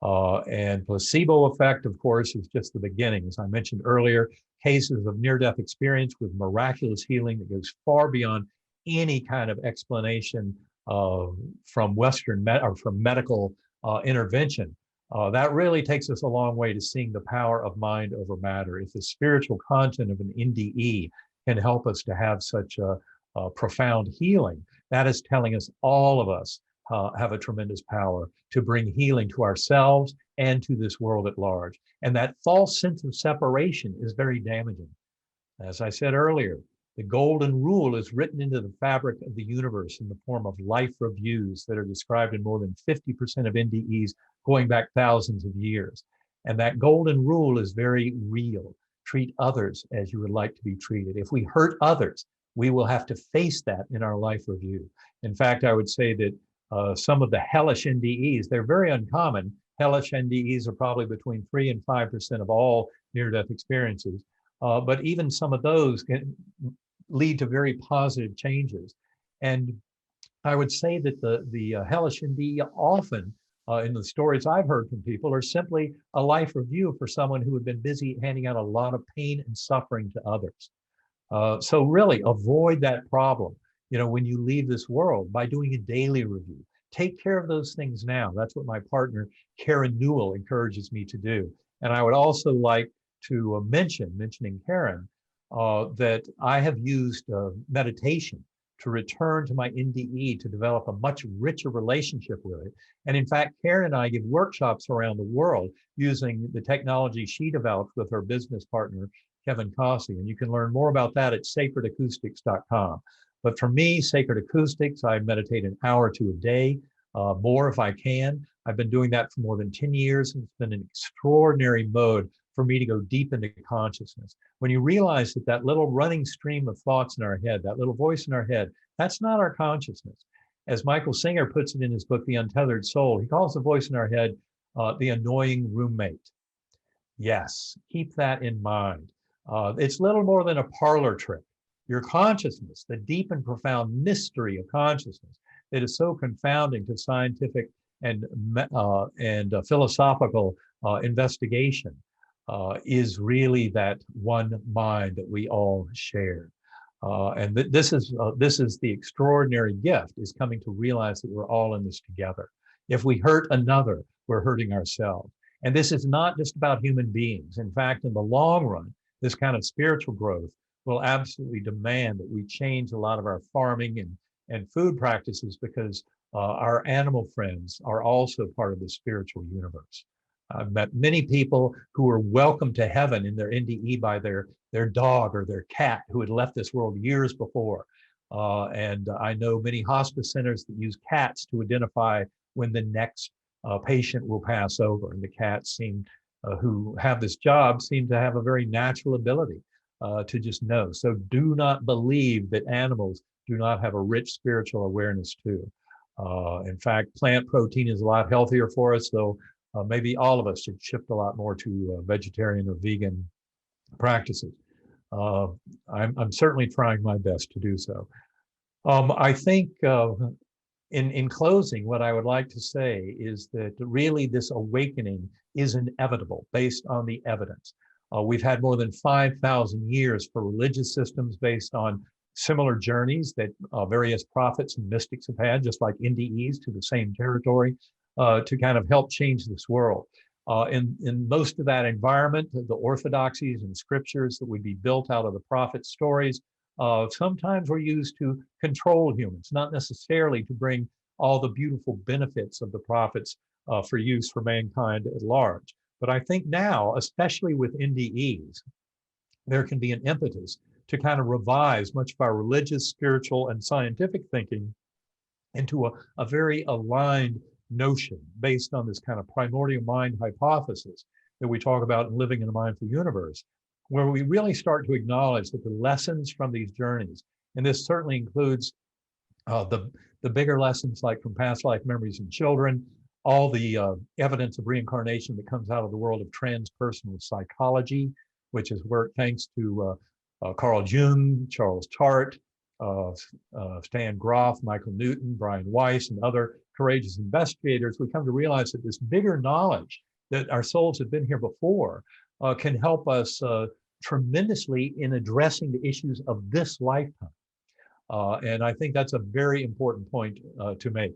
And placebo effect, of course, is just the beginning. As I mentioned earlier, cases of near-death experience with miraculous healing that goes far beyond any kind of explanation from Western or from medical intervention. That really takes us a long way to seeing the power of mind over matter. If the spiritual content of an NDE can help us to have such a profound healing, that is telling us all of us have a tremendous power to bring healing to ourselves and to this world at large. And that false sense of separation is very damaging. As I said earlier, The golden rule is written into the fabric of the universe in the form of life reviews that are described in more than 50% of NDEs going back thousands of years. And that golden rule is very real. Treat others as you would like to be treated. If we hurt others, we will have to face that in our life review. In fact, I would say that some of the hellish NDEs, they're very uncommon. Hellish NDEs are probably between 3 and 5% of all near-death experiences. But even some of those can lead to very positive changes. And I would say that the hellish NDE often, in the stories I've heard from people, are simply a life review for someone who had been busy handing out a lot of pain and suffering to others. So really avoid that problem, when you leave this world by doing a daily review. Take care of those things now. That's what my partner, Karen Newell, encourages me to do. And I would also like to mentioning Karen, that I have used meditation to return to my NDE to develop a much richer relationship with it. And in fact, Karen and I give workshops around the world using the technology she developed with her business partner, Kevin Cossey. And you can learn more about that at sacredacoustics.com. But for me, Sacred Acoustics, I meditate an hour to a day, more if I can. I've been doing that for more than 10 years, and it's been an extraordinary mode for me to go deep into consciousness. When you realize that that little running stream of thoughts in our head, that little voice in our head, that's not our consciousness. As Michael Singer puts it in his book, The Untethered Soul, he calls the voice in our head the annoying roommate. Yes, keep that in mind. It's little more than a parlor trick. Your consciousness, the deep and profound mystery of consciousness that is so confounding to scientific and philosophical investigation, is really that one mind that we all share. And this is the extraordinary gift, is coming to realize that we're all in this together. If we hurt another, we're hurting ourselves. And this is not just about human beings. In fact, in the long run, this kind of spiritual growth will absolutely demand that we change a lot of our farming and food practices, because our animal friends are also part of the spiritual universe. I've met many people who were welcomed to heaven in their NDE by their dog or their cat who had left this world years before. And I know many hospice centers that use cats to identify when the next patient will pass over. And the cats who have this job seem to have a very natural ability to just know. So do not believe that animals do not have a rich spiritual awareness too. In fact, plant protein is a lot healthier for us, though maybe all of us should shift a lot more to vegetarian or vegan practices. I'm certainly trying my best to do so. I think in closing, what I would like to say is that really this awakening is inevitable based on the evidence. We've had more than 5,000 years for religious systems based on similar journeys that various prophets and mystics have had, just like NDEs, to the same territory, to kind of help change this world. In most of that environment, the orthodoxies and scriptures that would be built out of the prophet stories sometimes were used to control humans, not necessarily to bring all the beautiful benefits of the prophets for use for mankind at large. But I think now, especially with NDEs, there can be an impetus to kind of revise much of our religious, spiritual, and scientific thinking into a very aligned notion based on this kind of primordial mind hypothesis that we talk about in Living in a Mindful Universe, where we really start to acknowledge that the lessons from these journeys, and this certainly includes the bigger lessons like from past life memories in children, all the evidence of reincarnation that comes out of the world of transpersonal psychology, which is work thanks to Carl Jung, Charles Tart, Stan Groff, Michael Newton, Brian Weiss, and other courageous investigators. We come to realize that this bigger knowledge that our souls have been here before can help us tremendously in addressing the issues of this lifetime. And I think that's a very important point to make.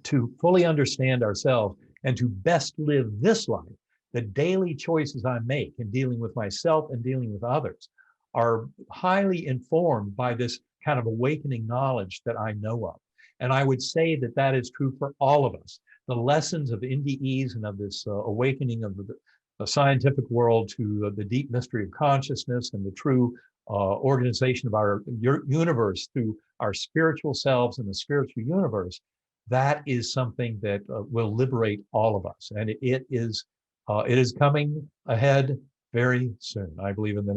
To fully understand ourselves and to best live this life, the daily choices I make in dealing with myself and dealing with others are highly informed by this kind of awakening knowledge that I know of. And I would say that that is true for all of us. The lessons of NDEs and of this awakening of the scientific world to the deep mystery of consciousness and the true organization of our universe through our spiritual selves and the spiritual universe, that is something that will liberate all of us. And it is coming ahead very soon. I believe in the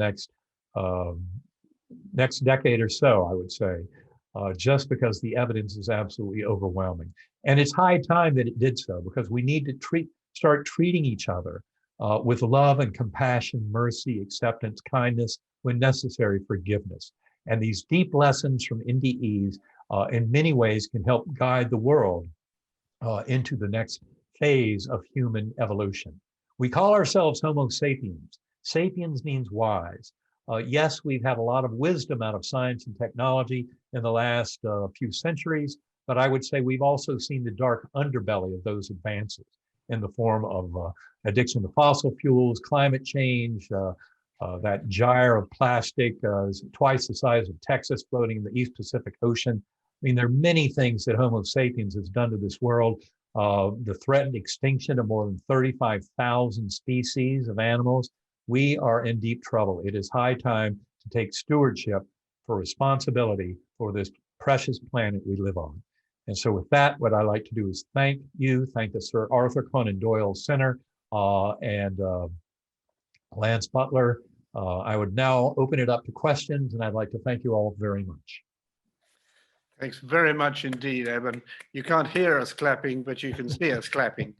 next decade or so, I would say, just because the evidence is absolutely overwhelming. And it's high time that it did so, because we need to start treating each other with love and compassion, mercy, acceptance, kindness, when necessary, forgiveness. And these deep lessons from NDEs in many ways can help guide the world into the next phase of human evolution. We call ourselves Homo sapiens. Sapiens means wise. Yes, we've had a lot of wisdom out of science and technology in the last few centuries, but I would say we've also seen the dark underbelly of those advances in the form of addiction to fossil fuels, climate change, that gyre of plastic is twice the size of Texas floating in the East Pacific Ocean. I mean, there are many things that Homo sapiens has done to this world. The threatened extinction of more than 35,000 species of animals. We are in deep trouble. It is high time to take stewardship for responsibility for this precious planet we live on. And so with that, what I like to do is thank the Sir Arthur Conan Doyle Center and Lance Butler. I would now open it up to questions, and I'd like to thank you all very much. Thanks very much indeed, Eben. You can't hear us clapping, but you can see us clapping.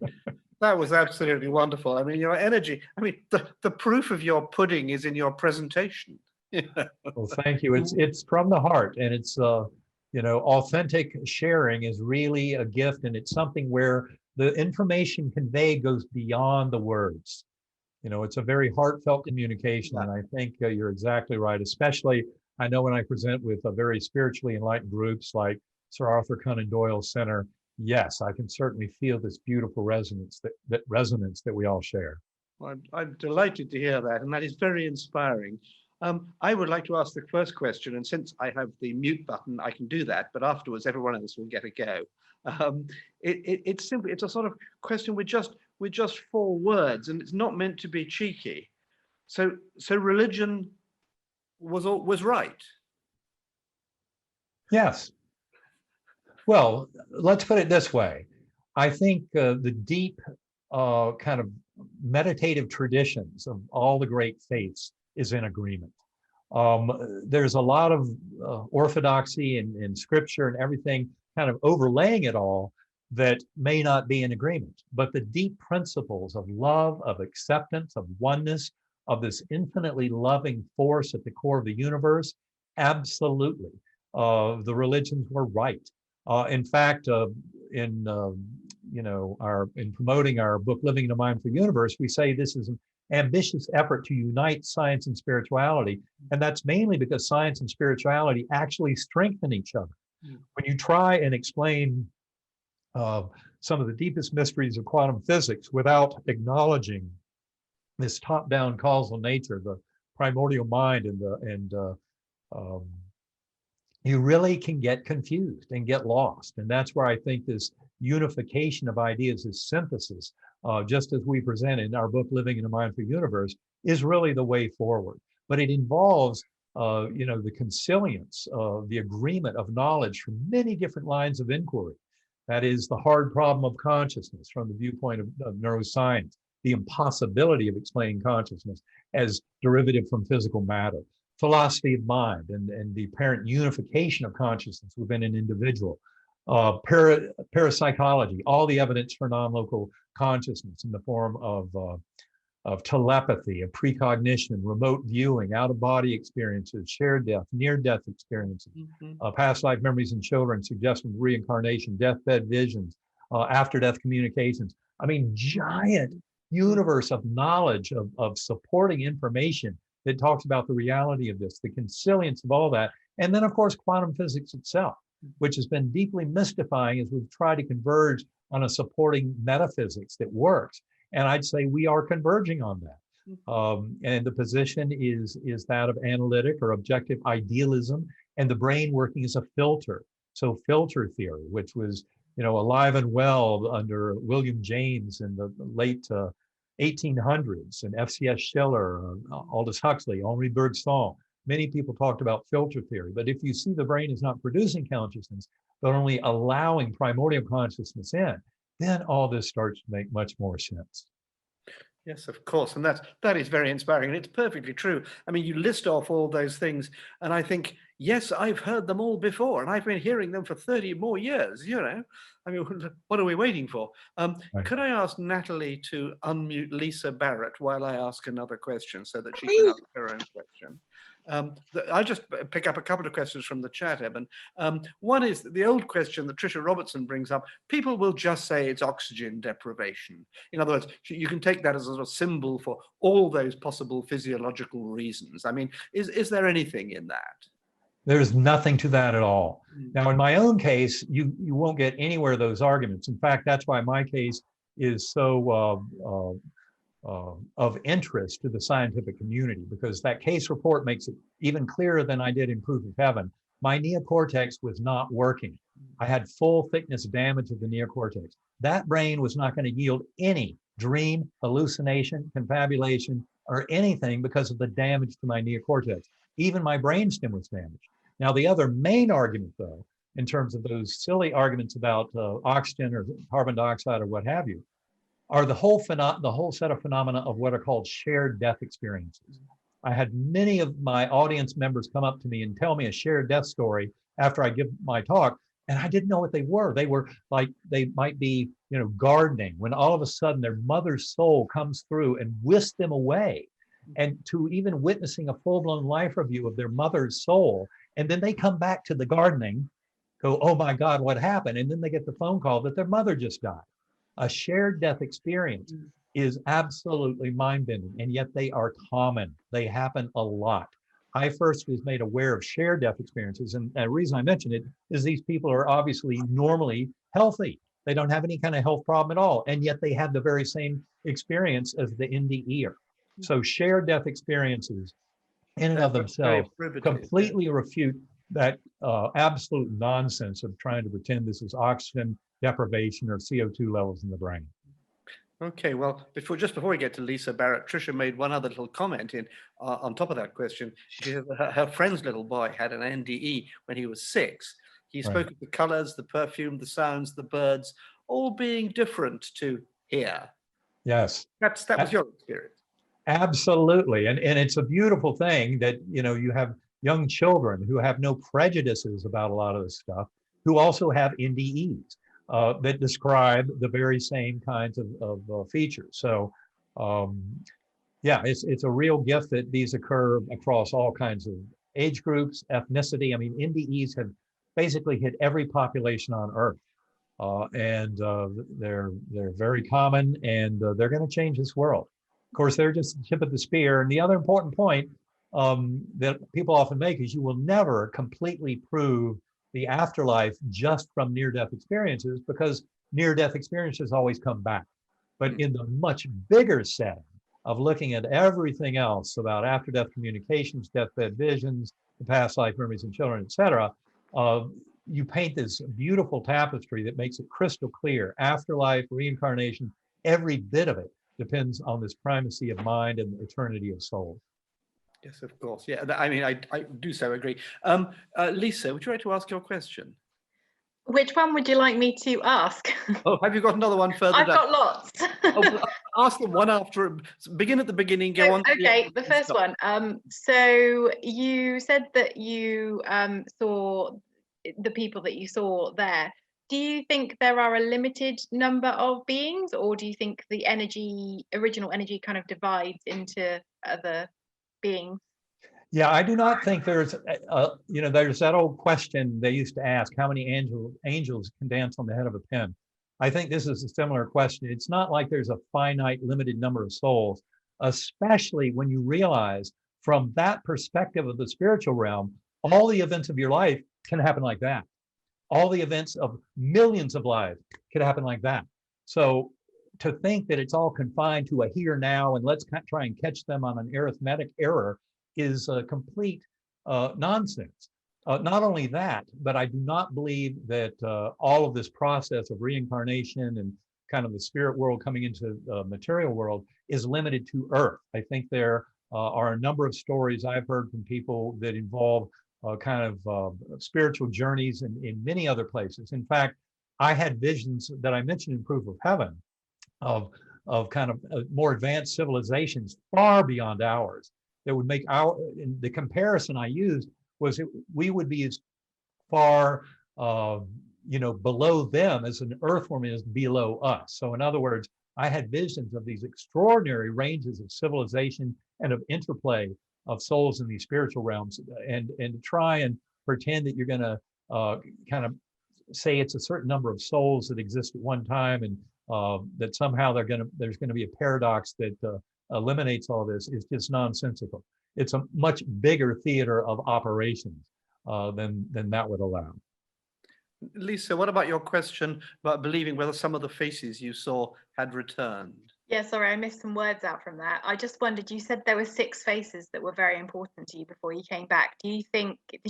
That was absolutely wonderful. I mean, your energy, I mean, the proof of your pudding is in your presentation. Well, thank you. It's from the heart, and it's, authentic sharing is really a gift, and it's something where the information conveyed goes beyond the words. It's a very heartfelt communication, and I think you're exactly right. Especially, I know when I present with very spiritually enlightened groups like Sir Arthur Conan Doyle Center, yes, I can certainly feel this beautiful resonance that we all share. Well, I'm delighted to hear that, and that is very inspiring. I would like to ask the first question, and since I have the mute button, I can do that, but afterwards everyone else will get a go. It's a sort of question with just 4 words, and it's not meant to be cheeky. So religion was right. Yes. Well, let's put it this way. I think the deep kind of meditative traditions of all the great faiths is in agreement. There's a lot of orthodoxy in scripture and everything kind of overlaying it all that may not be in agreement, but the deep principles of love, of acceptance, of oneness, of this infinitely loving force at the core of the universe, absolutely. The religions were right. In fact, in promoting our book, Living in a Mindful Universe, we say this is an ambitious effort to unite science and spirituality. And that's mainly because science and spirituality actually strengthen each other. When you try and explain some of the deepest mysteries of quantum physics without acknowledging this top-down causal nature, the primordial mind, you really can get confused and get lost. And that's where I think this unification of ideas, this synthesis, just as we present in our book, Living in a Mindful Universe, is really the way forward. But it involves, the consilience, the agreement of knowledge from many different lines of inquiry. That is the hard problem of consciousness from the viewpoint of neuroscience, the impossibility of explaining consciousness as derivative from physical matter, philosophy of mind, and the apparent unification of consciousness within an individual, parapsychology, all the evidence for non-local consciousness in the form of telepathy, of precognition, remote viewing, out-of-body experiences, shared death, near-death experiences, past life memories in children, suggestion of reincarnation, deathbed visions, after-death communications. I mean, giant universe of knowledge, of supporting information that talks about the reality of this, the consilience of all that. And then, of course, quantum physics itself, which has been deeply mystifying as we've tried to converge on a supporting metaphysics that works. And I'd say we are converging on that. And the position is that of analytic or objective idealism, and the brain working as a filter. So filter theory, which was, alive and well under William James in the late 1800s, and F.C.S. Schiller, Aldous Huxley, Henri Bergson. Many people talked about filter theory, but if you see the brain is not producing consciousness, but only allowing primordial consciousness in, then all this starts to make much more sense. Yes, of course. And that is very inspiring. And it's perfectly true. I mean, you list off all those things, and I think, yes, I've heard them all before, and I've been hearing them for 30 more years, you know. I mean, what are we waiting for? Right. Could I ask Natalie to unmute Lisa Barrett while I ask another question so that she Please. can ask her own question? I'll just pick up a couple of questions from the chat, Eben. One is the old question that Tricia Robertson brings up. People will just say it's oxygen deprivation. In other words, you can take that as a symbol for all those possible physiological reasons. I mean, is there anything in that? There's nothing to that at all. Now, in my own case, you won't get anywhere those arguments. In fact, that's why my case is so of interest to the scientific community, because that case report makes it even clearer than I did in Proof of Heaven. My neocortex was not working. I had full thickness damage of the neocortex. That brain was not going to yield any dream, hallucination, confabulation, or anything because of the damage to my neocortex. Even my brainstem was damaged. Now, the other main argument, though, in terms of those silly arguments about oxygen or carbon dioxide or what have you, are the whole set of phenomena of what are called shared death experiences. I had many of my audience members come up to me and tell me a shared death story after I give my talk, and I didn't know what they were. They were like, they might be, you know, gardening, when all of a sudden their mother's soul comes through and whisks them away. And to even witnessing a full-blown life review of their mother's soul, and then they come back to the gardening, go, oh my God, what happened? And then they get the phone call that their mother just died. A shared death experience is absolutely mind-bending, and yet they are common. They happen a lot. I first was made aware of shared death experiences, and the reason I mention it is these people are obviously normally healthy. They don't have any kind of health problem at all, and yet they have the very same experience as the NDEer. So shared death experiences in and of themselves completely refute that absolute nonsense of trying to pretend this is oxygen deprivation or CO2 levels in the brain. Okay, well, just before we get to Lisa Barrett, Tricia made one other little comment on top of that question. Her friend's little boy had an NDE when he was 6. He spoke of the colors, the perfume, the sounds, the birds, all being different to here. Yes. That was your experience. Absolutely. And it's a beautiful thing that, you know, you have young children who have no prejudices about a lot of this stuff, who also have NDEs that describe the very same kinds of features. So, yeah, it's a real gift that these occur across all kinds of age groups, ethnicity. I mean, NDEs have basically hit every population on Earth. And they're very common, and they're going to change this world. Of course, they're just the tip of the spear. And the other important point that people often make is you will never completely prove the afterlife just from near-death experiences, because near-death experiences always come back. But in the much bigger setting of looking at everything else about after-death communications, deathbed visions, the past life memories in children, et cetera, you paint this beautiful tapestry that makes it crystal clear. Afterlife, reincarnation, every bit of it depends on this primacy of mind and the eternity of soul. Yes, of course. Yeah, I mean, I do so agree. Lisa, would you like to ask your question? Which one would you like me to ask? Oh, have you got another one further I've down? got lots. Oh, ask them one after. Begin at the beginning. Go on. Okay, the first one. So you said that you saw the people that you saw there. Do you think there are a limited number of beings, or do you think the original energy kind of divides into other beings? Yeah, I do not think there's, you know, there's that old question they used to ask, how many angels can dance on the head of a pin? I think this is a similar question. It's not like there's a finite, limited number of souls, especially when you realize from that perspective of the spiritual realm, all the events of your life can happen like that. All the events of millions of lives could happen like that. So to think that it's all confined to a here now and let's try and catch them on an arithmetic error is a complete nonsense. Not only that, but I do not believe that all of this process of reincarnation and kind of the spirit world coming into the material world is limited to Earth. I think there are a number of stories I've heard from people that involve spiritual journeys in many other places. In fact, I had visions that I mentioned in Proof of Heaven of more advanced civilizations far beyond ours that would make the comparison I used was we would be as far below them as an earthworm is below us. So in other words, I had visions of these extraordinary ranges of civilization and of interplay of souls in these spiritual realms, and to try and pretend that you're going to kind of say it's a certain number of souls that exist at one time, and that somehow there's going to be a paradox that eliminates all this is just nonsensical. It's a much bigger theater of operations than that would allow. Lisa, what about your question about believing whether some of the faces you saw had returned? Yeah, sorry, I missed some words out from that. I just wondered, you said there were 6 faces that were very important to you before you came back. Did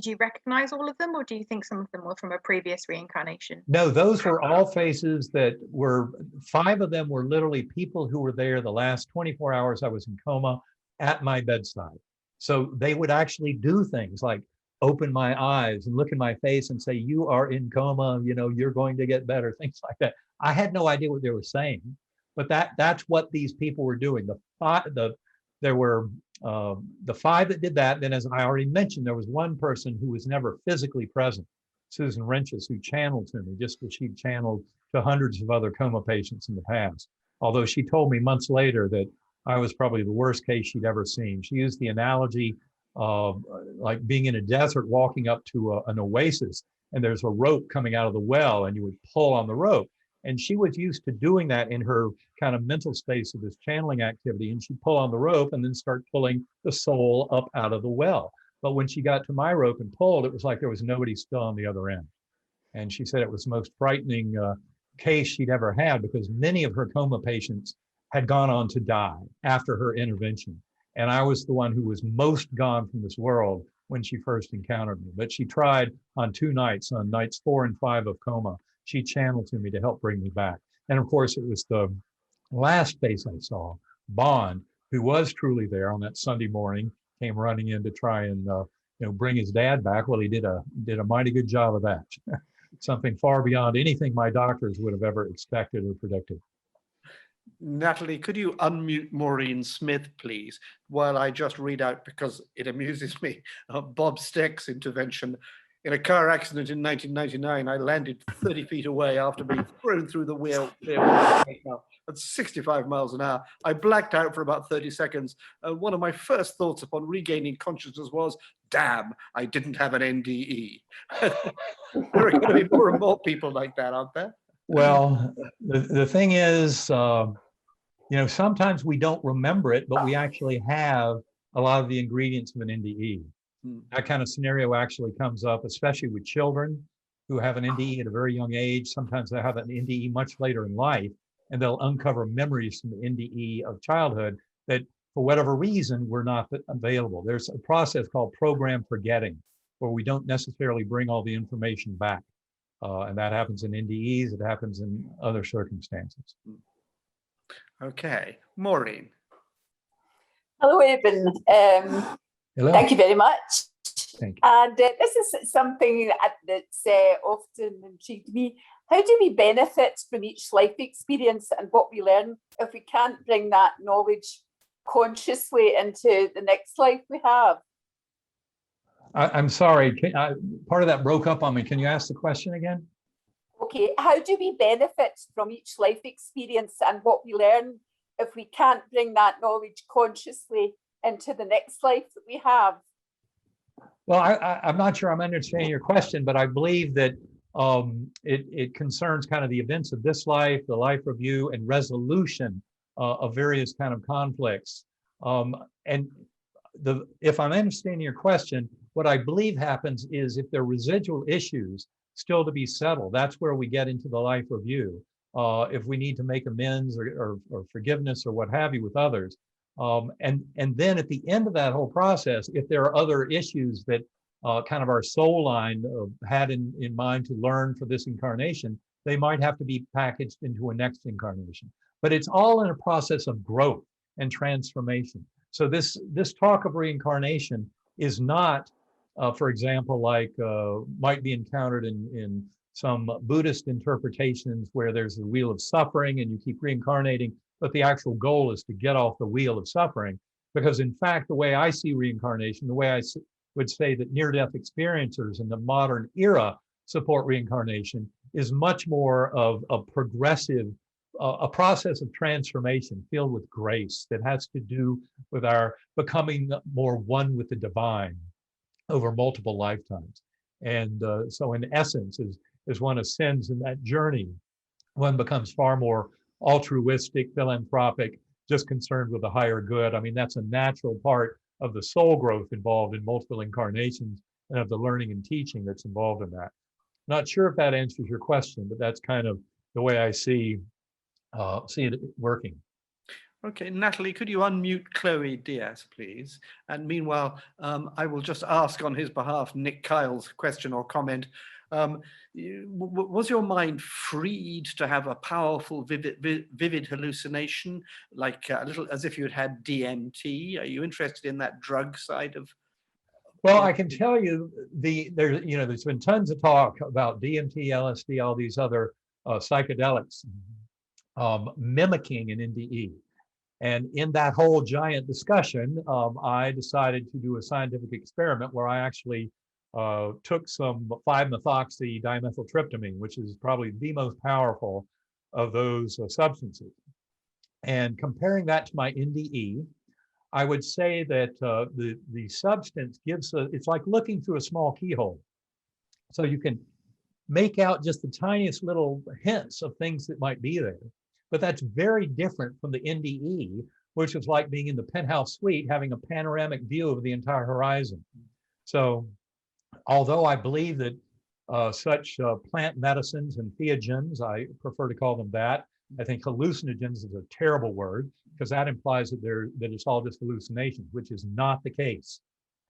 you recognize all of them, or do you think some of them were from a previous reincarnation? No, those were all faces that were, 5 of them were literally people who were there the last 24 hours I was in coma at my bedside. So they would actually do things like open my eyes and look in my face and say, you are in coma, you're going to get better, things like that. I had no idea what they were saying, but that's what these people were doing. There were the 5 that did that. Then, as I already mentioned, there was one person who was never physically present, Susan Renches, who channeled to me, just as she channeled to hundreds of other coma patients in the past. Although she told me months later that I was probably the worst case she'd ever seen. She used the analogy of like being in a desert, walking up to an oasis, and there's a rope coming out of the well, and you would pull on the rope. And she was used to doing that in her kind of mental space of this channeling activity. And she'd pull on the rope and then start pulling the soul up out of the well. But when she got to my rope and pulled, it was like there was nobody still on the other end. And she said it was the most frightening case she'd ever had, because many of her coma patients had gone on to die after her intervention. And I was the one who was most gone from this world when she first encountered me. But she tried on 2 nights, on nights 4 and 5 of coma, she channeled to me to help bring me back. And of course, it was the last face I saw, Bond, who was truly there on that Sunday morning, came running in to try and bring his dad back. Well, he did a mighty good job of that. Something far beyond anything my doctors would have ever expected or predicted. Natalie, could you unmute Maureen Smith, please, while I just read out, because it amuses me, Bob Steck's intervention. In a car accident in 1999, I landed 30 feet away after being thrown through the wheel at 65 miles an hour. I blacked out for about 30 seconds. One of my first thoughts upon regaining consciousness was, damn, I didn't have an NDE. There are going to be more and more people like that, aren't there? Well, the thing is, sometimes we don't remember it, but we actually have a lot of the ingredients of an NDE. That kind of scenario actually comes up, especially with children who have an NDE at a very young age. Sometimes they have an NDE much later in life, and they'll uncover memories from the NDE of childhood that, for whatever reason, were not available. There's a process called program forgetting, where we don't necessarily bring all the information back. And that happens in NDEs, it happens in other circumstances. Okay, Maureen. Hello, Eben. Hello. Thank you very much. Thank you. And this is something that's often intrigued me. How do we benefit from each life experience and what we learn if we can't bring that knowledge consciously into the next life we have? I'm sorry, part of that broke up on me. Can you ask the question again? Okay, how do we benefit from each life experience and what we learn if we can't bring that knowledge consciously into the next life that we have? Well, I'm not sure I'm understanding your question, but I believe that it concerns kind of the events of this life, the life review, and resolution of various kind of conflicts. And if I'm understanding your question, what I believe happens is if there are residual issues still to be settled, that's where we get into the life review. If we need to make amends or forgiveness or what have you with others. And then at the end of that whole process, if there are other issues that kind of our soul line had in mind to learn for this incarnation, they might have to be packaged into a next incarnation. But it's all in a process of growth and transformation. So this talk of reincarnation is not, for example, like might be encountered in some Buddhist interpretations where there's the wheel of suffering and you keep reincarnating, but the actual goal is to get off the wheel of suffering. Because in fact, the way I see reincarnation, the way I would say that near-death experiencers in the modern era support reincarnation is much more of a progressive, a process of transformation filled with grace that has to do with our becoming more one with the divine over multiple lifetimes. And so in essence, as one ascends in that journey, one becomes far more altruistic, philanthropic, just concerned with the higher good. I mean, that's a natural part of the soul growth involved in multiple incarnations and of the learning and teaching that's involved in that. Not sure if that answers your question, but that's kind of the way I see it working. Okay, Natalie, could you unmute Chloe Diaz, please? And meanwhile, I will just ask on his behalf Nick Kyle's question or comment. Was your mind freed to have a powerful, vivid hallucination, like a little as if you had DMT? Are you interested in that drug side of? Well, I can tell you there's been tons of talk about DMT, LSD, all these other psychedelics mimicking an NDE. And in that whole giant discussion, I decided to do a scientific experiment where I actually took some 5-methoxy dimethyltryptamine, which is probably the most powerful of those substances. And comparing that to my NDE, I would say that the substance it's like looking through a small keyhole. So you can make out just the tiniest little hints of things that might be there. But that's very different from the NDE, which is like being in the penthouse suite, having a panoramic view of the entire horizon. So although I believe that such plant medicines and theogens, I prefer to call them that. I think hallucinogens is a terrible word because that implies that it's all just hallucinations, which is not the case.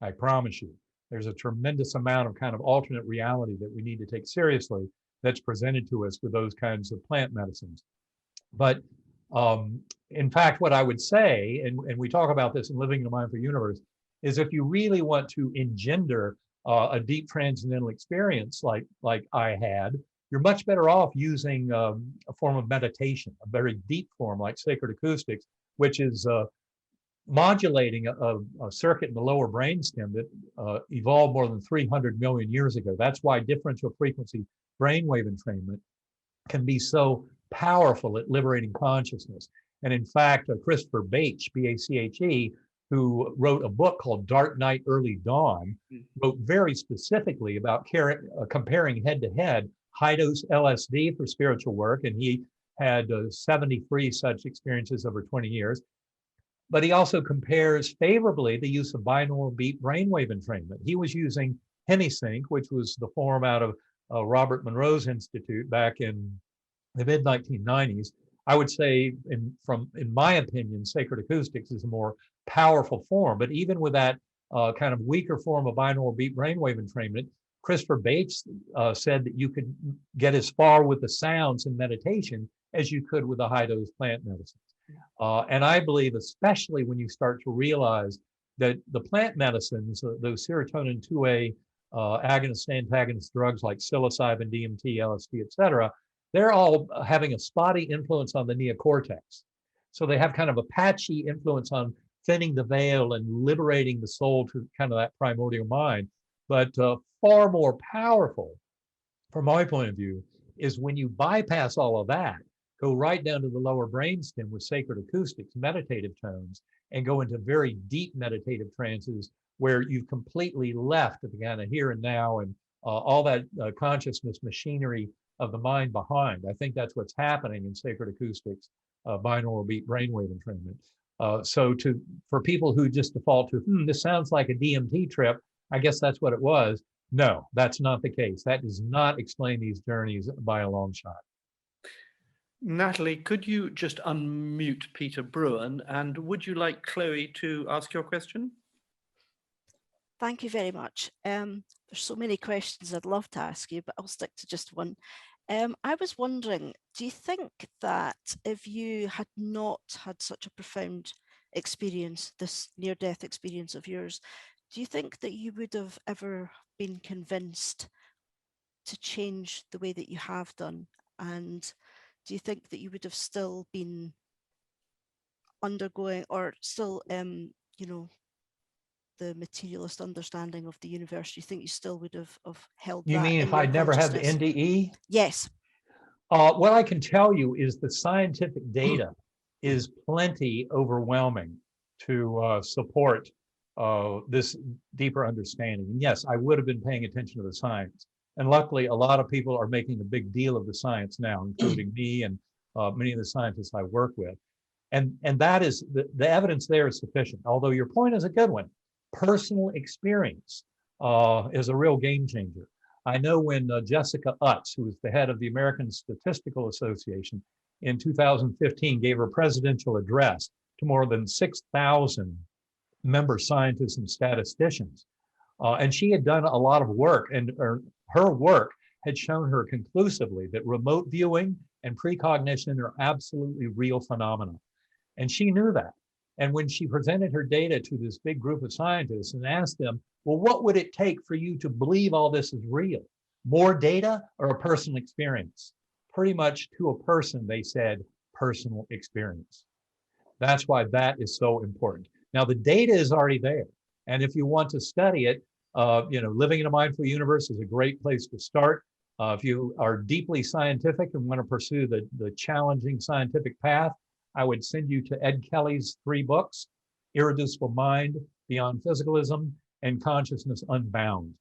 I promise you. There's a tremendous amount of kind of alternate reality that we need to take seriously that's presented to us with those kinds of plant medicines. But in fact, what I would say, and we talk about this in Living in a Mindful Universe, is if you really want to engender a deep transcendental experience like I had, you're much better off using a form of meditation, a very deep form like sacred acoustics, which is modulating a circuit in the lower brainstem that evolved more than 300 million years ago. That's why differential frequency brainwave entrainment can be so powerful at liberating consciousness. And in fact, Christopher Bache, B-A-C-H-E, who wrote a book called Dark Night, Early Dawn, wrote very specifically about comparing head-to-head high-dose LSD for spiritual work, and he had 73 such experiences over 20 years. But he also compares favorably the use of binaural beat brainwave entrainment. He was using HemiSync, which was the form out of Robert Monroe's Institute back in the mid-1990s. I would say, in my opinion, sacred acoustics is a more powerful form. But even with that kind of weaker form of binaural beat brainwave entrainment, Christopher Bates said that you could get as far with the sounds in meditation as you could with the high-dose plant medicines. And I believe, especially when you start to realize that the plant medicines, those serotonin 2A agonist, antagonist drugs like psilocybin, DMT, LSD, et cetera, they're all having a spotty influence on the neocortex. So they have kind of a patchy influence on thinning the veil and liberating the soul to kind of that primordial mind. But far more powerful, from my point of view, is when you bypass all of that, go right down to the lower brainstem with sacred acoustics, meditative tones, and go into very deep meditative trances where you've completely left the kind of here and now and all that consciousness machinery of the mind behind. I think that's what's happening in sacred acoustics, binaural beat brainwave entrainment. So for people who just default to, this sounds like a DMT trip, I guess that's what it was. No, that's not the case. That does not explain these journeys by a long shot. Natalie, could you just unmute Peter Bruin, and would you like Chloe to ask your question? Thank you very much. There's so many questions I'd love to ask you, but I'll stick to just one. I was wondering, do you think that if you had not had such a profound experience, this near-death experience of yours, do you think that you would have ever been convinced to change the way that you have done? And do you think that you would have still been undergoing, or still, you know, the materialist understanding of the universe? Do you think you still would have held You that mean in if your I'd never had the consciousness? NDE? Yes. What I can tell you is the scientific data is plenty overwhelming to support this deeper understanding. And yes, I would have been paying attention to the science. And luckily, a lot of people are making a big deal of the science now, including me and many of the scientists I work with. And that is, the evidence there is sufficient. Although your point is a good one. Personal experience is a real game changer. I know when Jessica Utz, who was the head of the American Statistical Association, in 2015 gave her presidential address to more than 6,000 member scientists and statisticians. And she had done a lot of work, and her work had shown her conclusively that remote viewing and precognition are absolutely real phenomena. And she knew that. And when she presented her data to this big group of scientists and asked them, well, what would it take for you to believe all this is real? More data or a personal experience? Pretty much to a person, they said personal experience. That's why that is so important. Now, the data is already there. And if you want to study it, you know, Living in a Mindful Universe is a great place to start. If you are deeply scientific and want to pursue the challenging scientific path, I would send you to Ed Kelly's 3 books, Irreducible Mind, Beyond Physicalism, and Consciousness Unbound.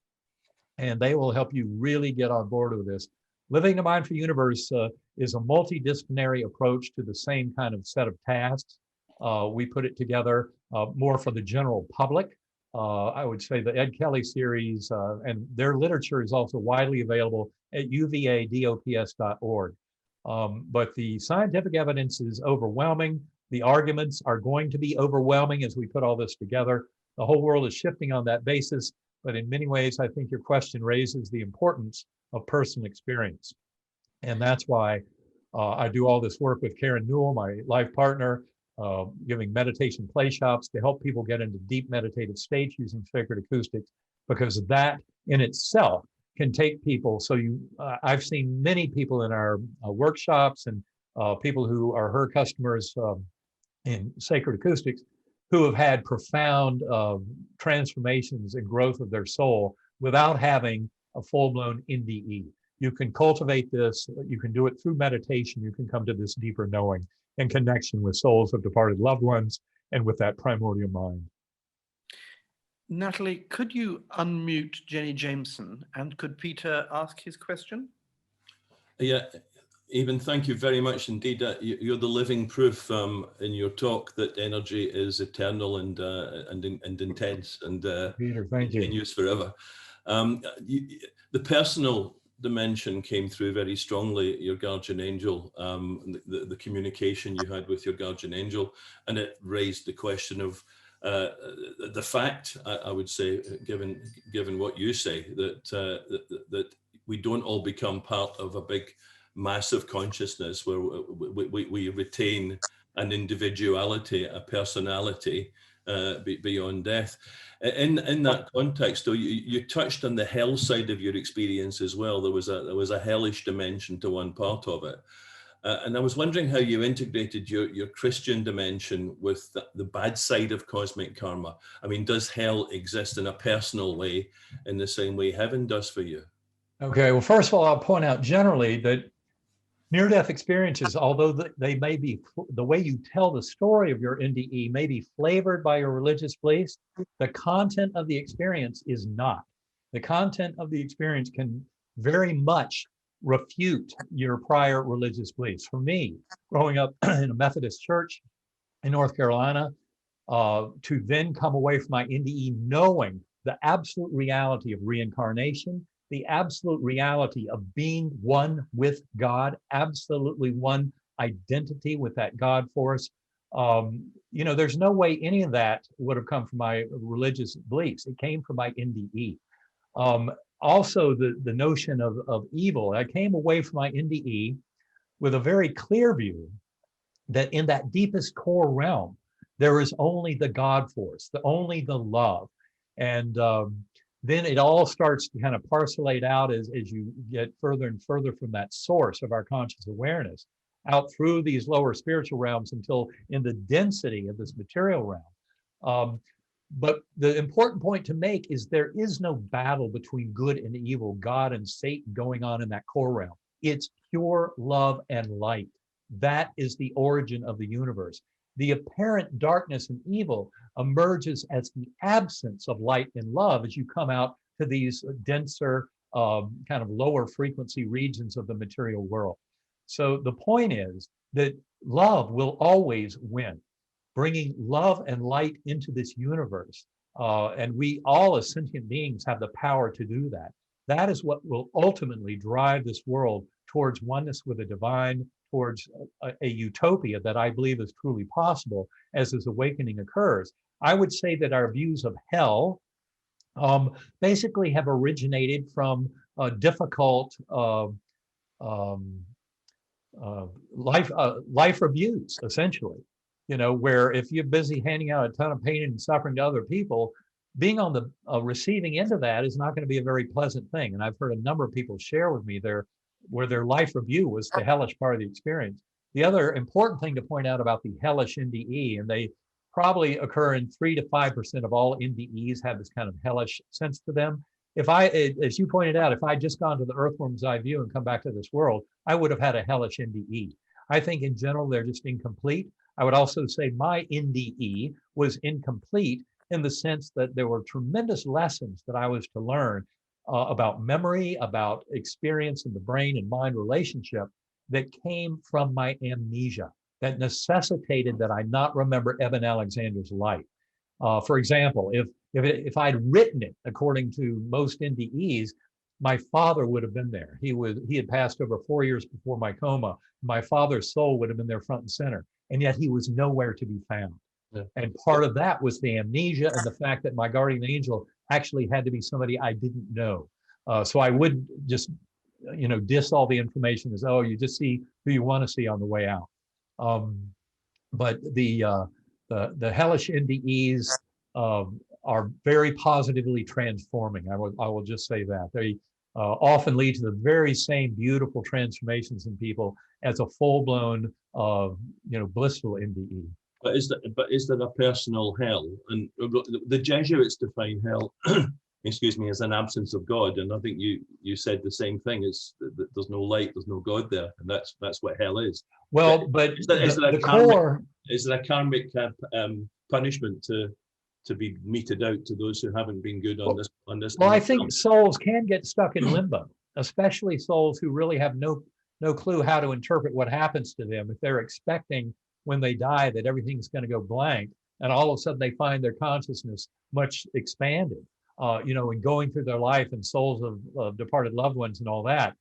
And they will help you really get on board with this. Living in a Mindful Universe is a multidisciplinary approach to the same kind of set of tasks. We put it together more for the general public. I would say the Ed Kelly series and their literature is also widely available at uvadops.org. But the scientific evidence is overwhelming. The arguments are going to be overwhelming as we put all this together. The whole world is shifting on that basis. But in many ways, I think your question raises the importance of personal experience. And that's why I do all this work with Karen Newell, my life partner, giving meditation play shops to help people get into deep meditative states using sacred acoustics, because that in itself can take people. So I've seen many people in our workshops and people who are her customers in sacred acoustics who have had profound transformations and growth of their soul without having a full-blown NDE. You can cultivate this, you can do it through meditation, you can come to this deeper knowing and connection with souls of departed loved ones and with that primordial mind. Natalie, could you unmute Jenny Jameson, and could Peter ask his question? Yeah, Eben, thank you very much indeed. You're the living proof in your talk that energy is eternal and intense and Peter, thank you. continues forever. The personal dimension came through very strongly, your guardian angel, the communication you had with your guardian angel, and it raised the question of the fact, I would say, given what you say, that we don't all become part of a big massive consciousness where we retain an individuality, a personality beyond death. In that context, though, you touched on the hell side of your experience as well. There was a hellish dimension to one part of it. And I was wondering how you integrated your Christian dimension with the bad side of cosmic karma. I mean, does hell exist in a personal way in the same way heaven does for you? Okay, well, first of all, I'll point out generally that near-death experiences, although they may be, the way you tell the story of your NDE may be flavored by your religious beliefs, the content of the experience is not. The content of the experience can very much refute your prior religious beliefs. For me, growing up in a Methodist church in North Carolina, to then come away from my NDE knowing the absolute reality of reincarnation, the absolute reality of being one with God, absolutely one identity with that God force. You know, there's no way any of that would have come from my religious beliefs. It came from my NDE. Also, the notion of evil. I came away from my NDE with a very clear view that in that deepest core realm, There is only the God force, only the love. And then it all starts to kind of parcelate out as you get further and further from that source of our conscious awareness out through these lower spiritual realms until in the density of this material realm. But the important point to make is there is no battle between good and evil, God and Satan going on in that core realm. It's pure love and light. That is the origin of the universe. The apparent darkness and evil emerges as the absence of light and love as you come out to these denser, kind of lower frequency regions of the material world. So the point is that love will always win, bringing love and light into this universe. And we all as sentient beings have the power to do that. That is what will ultimately drive this world towards oneness with the divine, towards a utopia that I believe is truly possible as this awakening occurs. I would say that our views of hell basically have originated from difficult life reviews, essentially. You know, where if you're busy handing out a ton of pain and suffering to other people, being on the receiving end of that is not going to be a very pleasant thing. And I've heard a number of people share with me where their life review was the hellish part of the experience. The other important thing to point out about the hellish NDE, and they probably occur in 3 to 5% of all NDEs have this kind of hellish sense to them. As you pointed out, if I just gone to the earthworm's eye view and come back to this world, I would have had a hellish NDE. I think in general, they're just incomplete. I would also say my NDE was incomplete in the sense that there were tremendous lessons that I was to learn about memory, about experience in the brain and mind relationship that came from my amnesia, that necessitated that I not remember Eben Alexander's life. For example, if I'd written it according to most NDEs, my father would have been there. He had passed over 4 years before my coma. My father's soul would have been there front and center, and yet he was nowhere to be found. Yeah. And part of that was the amnesia and the fact that my guardian angel actually had to be somebody I didn't know. So I wouldn't just, diss all the information as, oh, you just see who you want to see on the way out. But the hellish NDEs are very positively transforming. I will just say that. They often lead to the very same beautiful transformations in people as a full-blown, blissful NDE. But is there a personal hell? And the Jesuits define hell, excuse me, as an absence of God. And I think you said the same thing. It's that there's no light, there's no God there, and that's what hell is. Well, but is there a karmic punishment to be meted out to those who haven't been good on this? Well, I think souls can get stuck in limbo, especially souls who really have no clue how to interpret what happens to them. If they're expecting when they die that everything's going to go blank, and all of a sudden they find their consciousness much expanded, and going through their life and souls of departed loved ones and all that,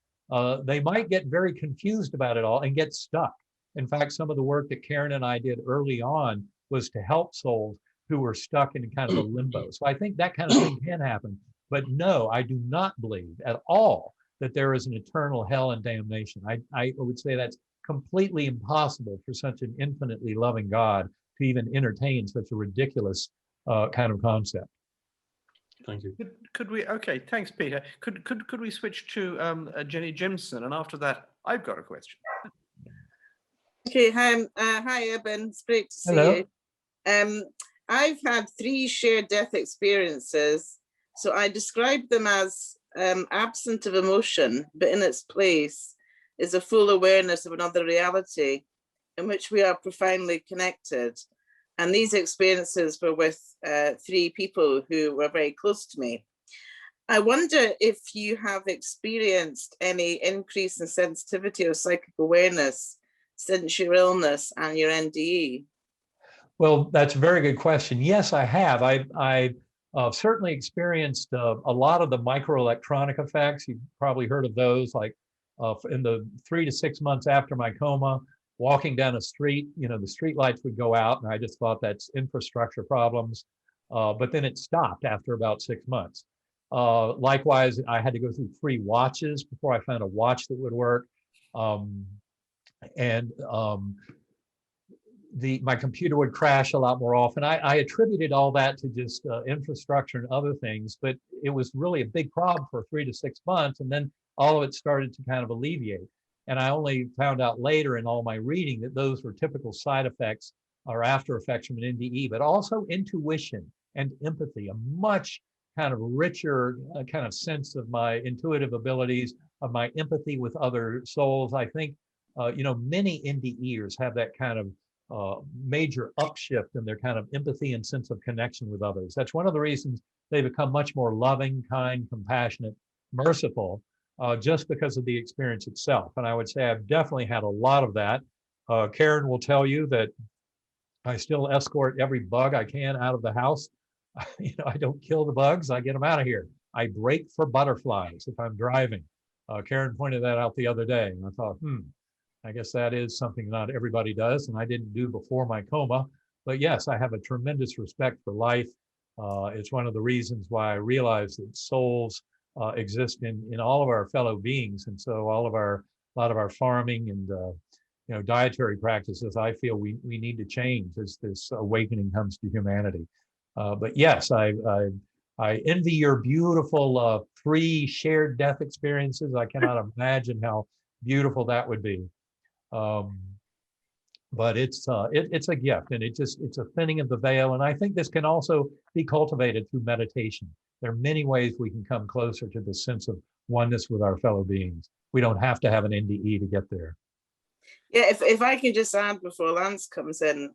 they might get very confused about it all and get stuck. In fact, some of the work that Karen and I did early on was to help souls who were stuck in kind of a limbo. So I think that kind of thing can happen. But no, I do not believe at all that there is an eternal hell and damnation. I would say that's completely impossible for such an infinitely loving God to even entertain such a ridiculous kind of concept. Thank you. Could we? Okay, thanks, Peter. Could we switch to Jenny Jimson, and after that, I've got a question. Okay, hi, Eben. It's great to see you. I've had 3 shared death experiences, so I describe them as absent of emotion, but in its place is a full awareness of another reality in which we are profoundly connected. And these experiences were with 3 people who were very close to me. I wonder if you have experienced any increase in sensitivity or psychic awareness since your illness and your NDE. Well, that's a very good question. Yes, I have. I've certainly experienced a lot of the microelectronic effects. You've probably heard of those, like in the 3 to 6 months after my coma, walking down a street, the street lights would go out, and I just thought that's infrastructure problems. But then it stopped after about 6 months. Likewise, I had to go through 3 watches before I found a watch that would work. my computer would crash a lot more often. I attributed all that to just infrastructure and other things, but it was really a big problem for 3 to 6 months. And then all of it started to kind of alleviate. And I only found out later in all my reading that those were typical side effects or after effects from an NDE, but also intuition and empathy, a much kind of richer kind of sense of my intuitive abilities, of my empathy with other souls. I think, many NDEers have that kind of major upshift in their kind of empathy and sense of connection with others. That's one of the reasons they become much more loving, kind, compassionate, merciful, just because of the experience itself. And I would say I've definitely had a lot of that. Karen will tell you that I still escort every bug I can out of the house. I don't kill the bugs, I get them out of here. I brake for butterflies if I'm driving. Karen pointed that out the other day, and I thought, I guess that is something not everybody does, and I didn't do before my coma. But yes, I have a tremendous respect for life. It's one of the reasons why I realize that souls exist in all of our fellow beings, and so a lot of our farming and dietary practices, I feel we need to change as this awakening comes to humanity. But yes, I envy your beautiful pre-shared death experiences. I cannot imagine how beautiful that would be. But it's a gift, and it's a thinning of the veil. And I think this can also be cultivated through meditation. There are many ways we can come closer to the sense of oneness with our fellow beings. We don't have to have an NDE to get there. Yeah, if I can just add before Lance comes in,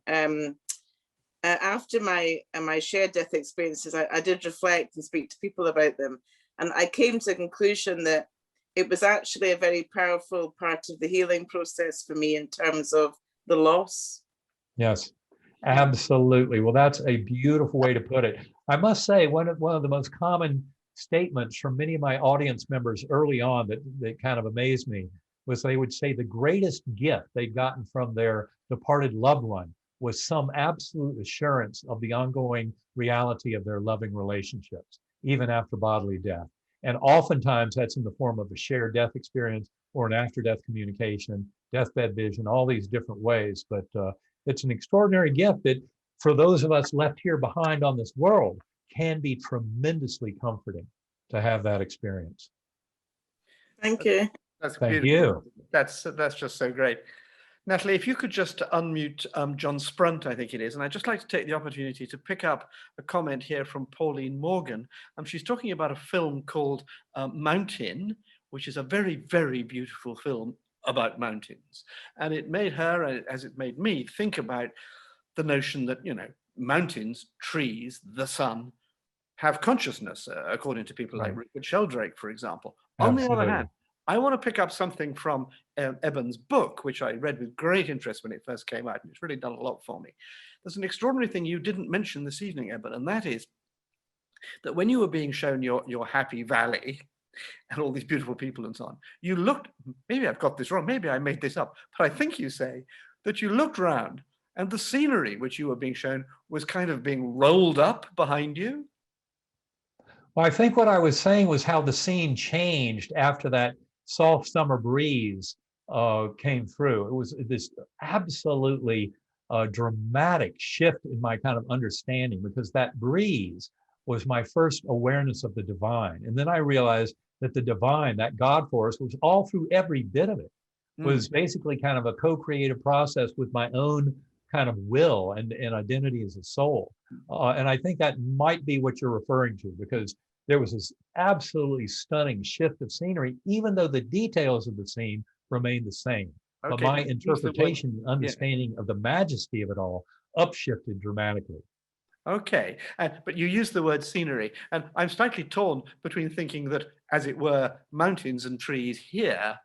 after my shared death experiences, I did reflect and speak to people about them, and I came to the conclusion that it was actually a very powerful part of the healing process for me in terms of the loss. Yes, absolutely. Well, that's a beautiful way to put it. I must say, one of the most common statements from many of my audience members early on that kind of amazed me was they would say the greatest gift they'd gotten from their departed loved one was some absolute assurance of the ongoing reality of their loving relationships, even after bodily death. And oftentimes that's in the form of a shared death experience or an after-death communication, deathbed vision, all these different ways. But it's an extraordinary gift that for those of us left here behind on this world can be tremendously comforting to have that experience. Thank you. That's Thank beautiful. you. That's just so great. Natalie, if you could just unmute John Sprunt, I think it is, and I'd just like to take the opportunity to pick up a comment here from Pauline Morgan. She's talking about a film called Mountain, which is a very, very beautiful film about mountains. And it made her, as it made me, think about the notion that, mountains, trees, the sun, have consciousness, according to people like Richard Sheldrake, for example. Absolutely. On the other hand, I want to pick up something from Eben's book, which I read with great interest when it first came out, and it's really done a lot for me. There's an extraordinary thing you didn't mention this evening, Eben, and that is that when you were being shown your happy valley and all these beautiful people and so on, you looked, maybe I've got this wrong, maybe I made this up, but I think you say that you looked around and the scenery which you were being shown was kind of being rolled up behind you. Well, I think what I was saying was how the scene changed after that soft summer breeze came through. It was this absolutely dramatic shift in my kind of understanding, because that breeze was my first awareness of the divine. And then I realized that the divine, that God force, was all through every bit of it, was basically kind of a co-creative process with my own kind of will and identity as a soul. And I think that might be what you're referring to, because there was this absolutely stunning shift of scenery, even though the details of the scene remained the same. Okay. But my interpretation and understanding of the majesty of it all upshifted dramatically. Okay, but you use the word scenery, and I'm slightly torn between thinking that, as it were, mountains and trees here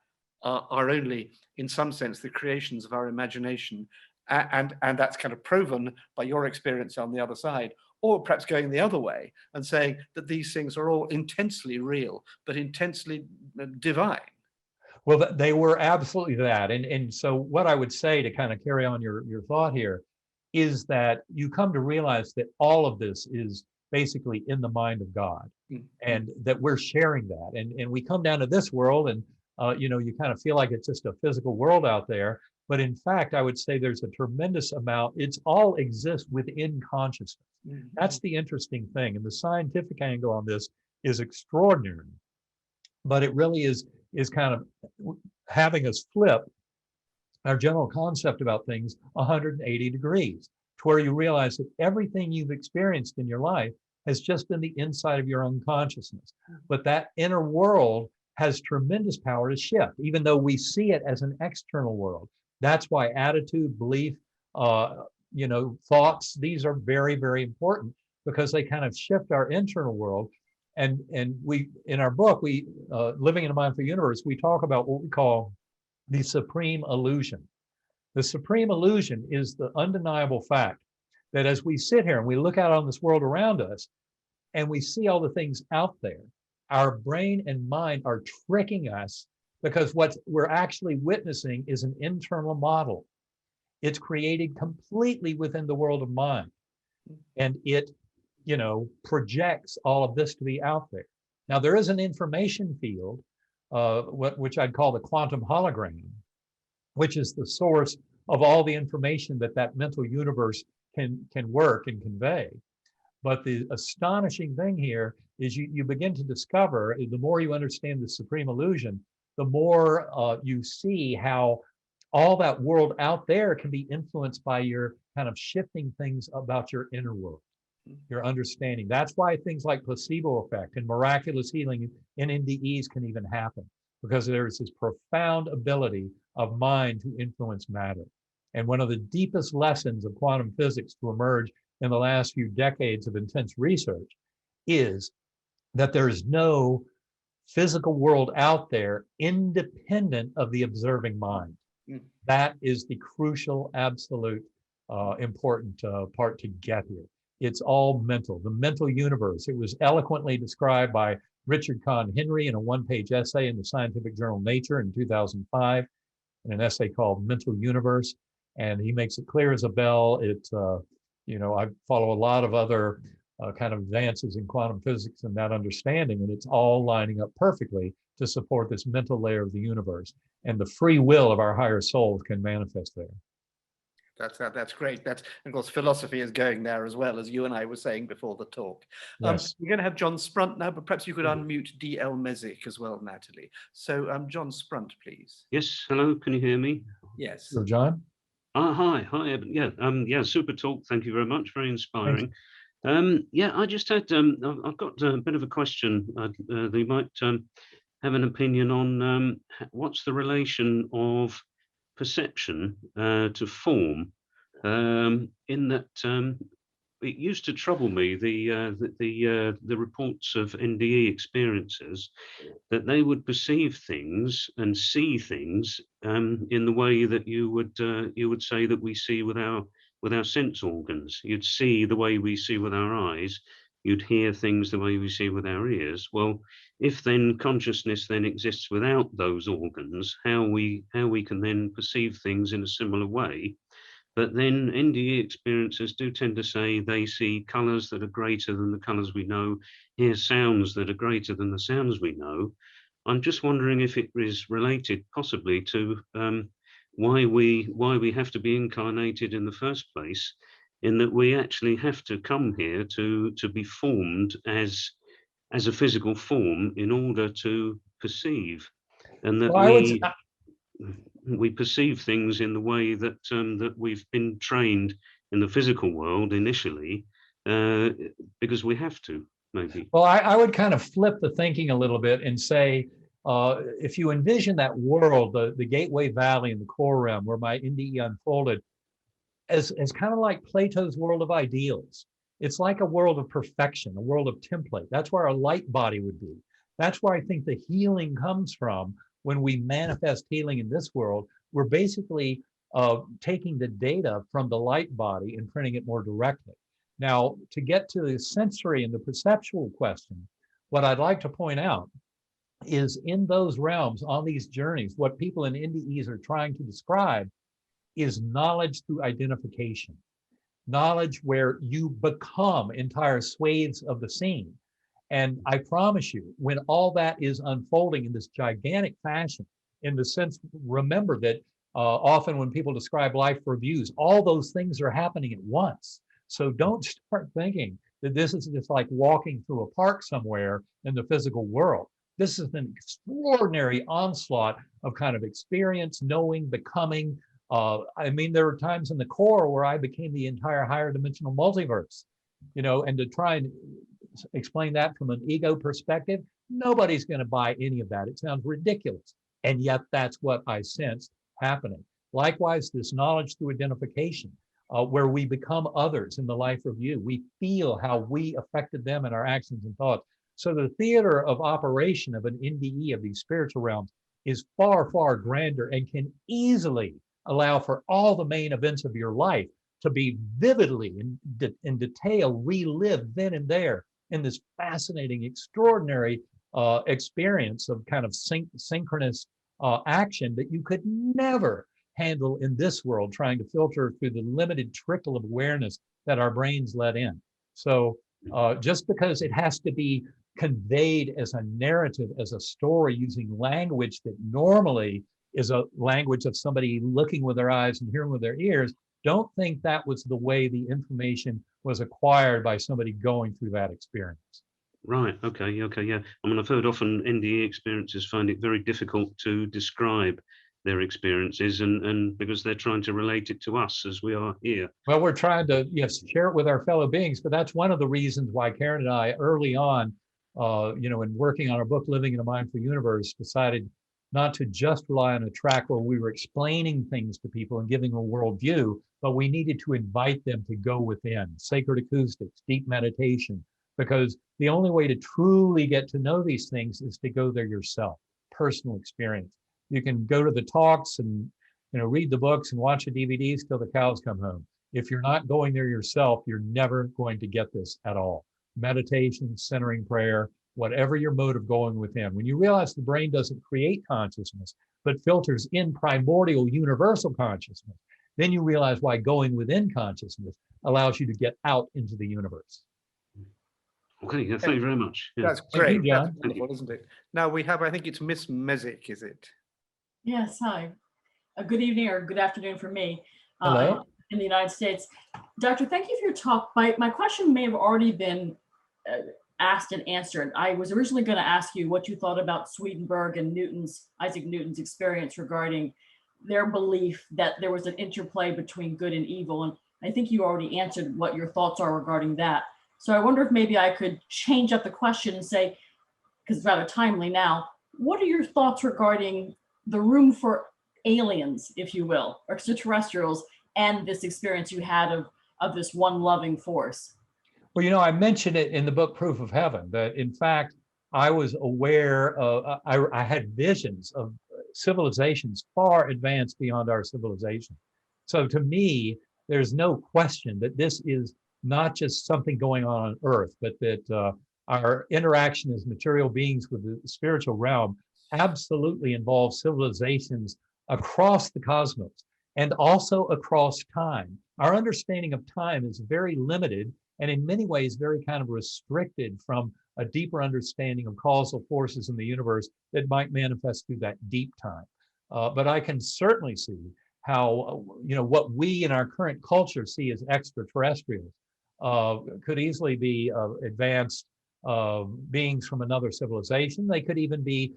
are only, in some sense, the creations of our imagination, and that's kind of proven by your experience on the other side, or perhaps going the other way and saying that these things are all intensely real, but intensely divine. Well, they were absolutely that. And so what I would say to kind of carry on your thought here is that you come to realize that all of this is basically in the mind of God, and that we're sharing that. And we come down to this world, and you kind of feel like it's just a physical world out there. But in fact, I would say there's a tremendous amount. It's all exists within consciousness. That's the interesting thing. And the scientific angle on this is extraordinary. But it really is kind of having us flip our general concept about things 180 degrees, to where you realize that everything you've experienced in your life has just been the inside of your unconsciousness. But that inner world has tremendous power to shift, even though we see it as an external world. That's why attitude, belief, thoughts, these are very, very important, because they kind of shift our internal world. And we, in our book, we Living in a Mindful Universe, we talk about what we call the supreme illusion. The supreme illusion is the undeniable fact that as we sit here and we look out on this world around us and we see all the things out there, our brain and mind are tricking us, because what we're actually witnessing is an internal model. It's created completely within the world of mind, and it projects all of this to be out there. Now, there is an information field, which I'd call the quantum hologram, which is the source of all the information that mental universe can work and convey. But the astonishing thing here is you begin to discover, the more you understand the supreme illusion, the more you see how all that world out there can be influenced by your kind of shifting things about your inner world, your understanding. That's why things like placebo effect and miraculous healing in NDEs can even happen, because there's this profound ability of mind to influence matter. And one of the deepest lessons of quantum physics to emerge in the last few decades of intense research is that there is no physical world out there independent of the observing mind. That is the crucial, absolute, important part to get here. It's all mental, the mental universe. It was eloquently described by Richard Kahn Henry in a one-page essay in the scientific journal Nature in 2005, in an essay called Mental Universe. And he makes it clear as a bell. I follow a lot of other kind of advances in quantum physics and that understanding, and it's all lining up perfectly to support this mental layer of the universe, and the free will of our higher souls can manifest there. That's great. That's, of course, philosophy is going there as well, as you and I were saying before the talk. Yes. We're going to have John Sprunt now, but perhaps you could unmute D.L. Mesick as well, Natalie. So John Sprunt, please. Yes, hello, can you hear me? Yes. So, John? Hi, Eben. Yeah, super talk. Thank you very much. Very inspiring. I just had, I've got a bit of a question. They might have an opinion on what's the relation of perception to form, in that it used to trouble me, the reports of NDE experiences, that they would perceive things and see things in the way that you would say that we see with our sense organs. You'd see the way we see with our eyes. You'd hear things the way we see with our ears. Well, if then consciousness then exists without those organs, how we can then perceive things in a similar way. But then NDE experiencers do tend to say they see colours that are greater than the colours we know, hear sounds that are greater than the sounds we know. I'm just wondering if it is related possibly to why we have to be incarnated in the first place, in that we actually have to come here to be formed as a physical form in order to perceive, and that we perceive things in the way that that we've been trained in the physical world initially, because we have to, maybe. Well, I would kind of flip the thinking a little bit and say, if you envision that world, the Gateway Valley in the core realm where my NDE unfolded, as kind of like Plato's world of ideals. It's like a world of perfection, a world of template. That's where our light body would be. That's where I think the healing comes from. When we manifest healing in this world, we're basically taking the data from the light body and printing it more directly. Now, to get to the sensory and the perceptual question, what I'd like to point out is in those realms, on these journeys, what people in NDEs are trying to describe is knowledge through identification. Knowledge where you become entire swathes of the scene. And I promise you, when all that is unfolding in this gigantic fashion, in the sense, remember that often when people describe life reviews, all those things are happening at once. So don't start thinking that this is just like walking through a park somewhere in the physical world. This is an extraordinary onslaught of kind of experience, knowing, becoming. I mean, there were times in the core where I became the entire higher dimensional multiverse, you know, and to try and explain that from an ego perspective, nobody's going to buy any of that. It sounds ridiculous. And yet that's what I sensed happening. Likewise, this knowledge through identification, where we become others in the life review. We feel how we affected them in our actions and thoughts. So the theater of operation of an NDE of these spiritual realms is far, far grander and can easily allow for all the main events of your life to be vividly in detail relived then and there in this fascinating, extraordinary experience of kind of synchronous action that you could never handle in this world, trying to filter through the limited trickle of awareness that our brains let in. So just because it has to be conveyed as a narrative, as a story, using language that normally is a language of somebody looking with their eyes and hearing with their ears, don't think that was the way the information was acquired by somebody going through that experience. Right. Okay. Yeah. I mean, I've heard often NDE experiences find it very difficult to describe their experiences, and because they're trying to relate it to us as we are here. Well, we're trying to, yes, share it with our fellow beings, but that's one of the reasons why Karen and I early on, you know, in working on our book, Living in a Mindful Universe, decided not to just rely on a track where we were explaining things to people and giving a worldview, but we needed to invite them to go within, sacred acoustics, deep meditation, because the only way to truly get to know these things is to go there yourself, personal experience. You can go to the talks and, you know, read the books and watch the DVDs till the cows come home. If you're not going there yourself, you're never going to get this at all. Meditation, centering prayer, whatever your mode of going within. When you realize the brain doesn't create consciousness, but filters in primordial universal consciousness, then you realize why going within consciousness allows you to get out into the universe. Okay, yeah, thank you very much. Yeah. That's great. Thank you, John. That's wonderful, isn't it? Now we have, I think it's Miss Mesick, is it? Yes, hi. Good evening or good afternoon for me Hello. in the United States. Doctor, thank you for your talk. My question may have already been asked and answered. I was originally going to ask you what you thought about Swedenborg and Isaac Newton's experience regarding their belief that there was an interplay between good and evil. And I think you already answered what your thoughts are regarding that. So I wonder if maybe I could change up the question and say, because it's rather timely now, what are your thoughts regarding the room for aliens, if you will, or extraterrestrials, and this experience you had of this one loving force? Well, you know, I mentioned it in the book Proof of Heaven, that in fact, I was aware of, I had visions of civilizations far advanced beyond our civilization. So to me, there's no question that this is not just something going on Earth, but that our interaction as material beings with the spiritual realm absolutely involves civilizations across the cosmos and also across time. Our understanding of time is very limited and in many ways very kind of restricted from a deeper understanding of causal forces in the universe that might manifest through that deep time. But I can certainly see how, you know, what we in our current culture see as extraterrestrials could easily be advanced beings from another civilization. They could even be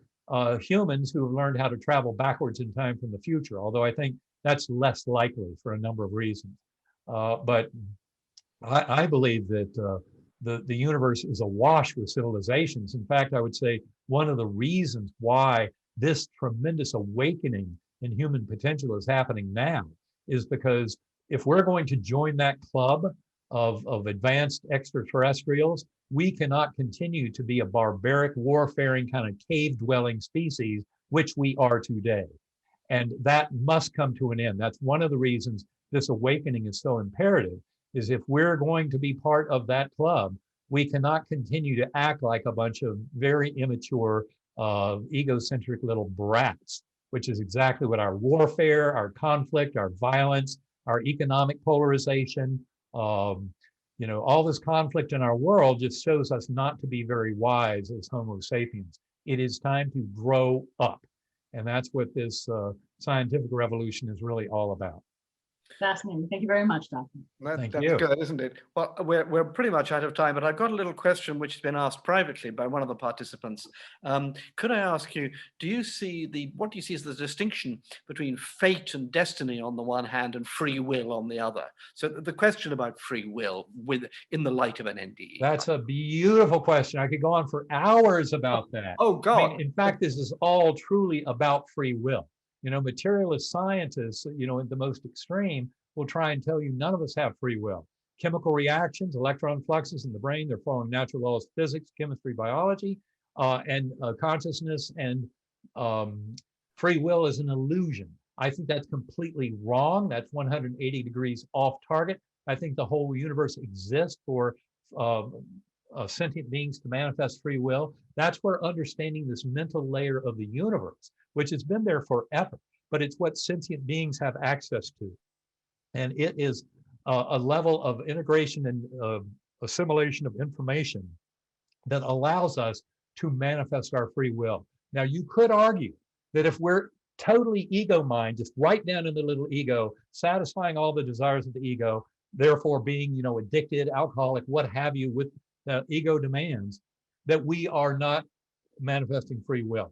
humans who have learned how to travel backwards in time from the future, although I think that's less likely for a number of reasons. But I believe that the universe is awash with civilizations. In fact, I would say one of the reasons why this tremendous awakening in human potential is happening now is because if we're going to join that club of advanced extraterrestrials, we cannot continue to be a barbaric, warfaring kind of cave-dwelling species, which we are today. And that must come to an end. That's one of the reasons this awakening is so imperative, is if we're going to be part of that club, we cannot continue to act like a bunch of very immature, egocentric little brats, which is exactly what our warfare, our conflict, our violence, our economic polarization, You know, all this conflict in our world just shows us not to be very wise as Homo sapiens. It is time to grow up. And that's what this scientific revolution is really all about. Fascinating. Thank you very much, Doctor. Thank That's you. good, isn't it? Well, we're pretty much out of time, but I've got a little question which has been asked privately by one of the participants. Could I ask you, what do you see as the distinction between fate and destiny on the one hand and free will on the other? So the question about free will in the light of an NDE. That's a beautiful question. I could go on for hours about that. Oh, God. I mean, in fact, this is all truly about free will. You know, materialist scientists, you know, at the most extreme, will try and tell you none of us have free will. Chemical reactions, electron fluxes in the brain, they're following natural laws of physics, chemistry, biology, and consciousness and free will is an illusion. I think that's completely wrong. That's 180 degrees off target. I think the whole universe exists for sentient beings to manifest free will. That's where understanding this mental layer of the universe, which has been there forever, but it's what sentient beings have access to. And it is a level of integration and assimilation of information that allows us to manifest our free will. Now, you could argue that if we're totally ego mind, just right down in the little ego, satisfying all the desires of the ego, therefore being, you know, addicted, alcoholic, what have you, with the ego demands, that we are not manifesting free will.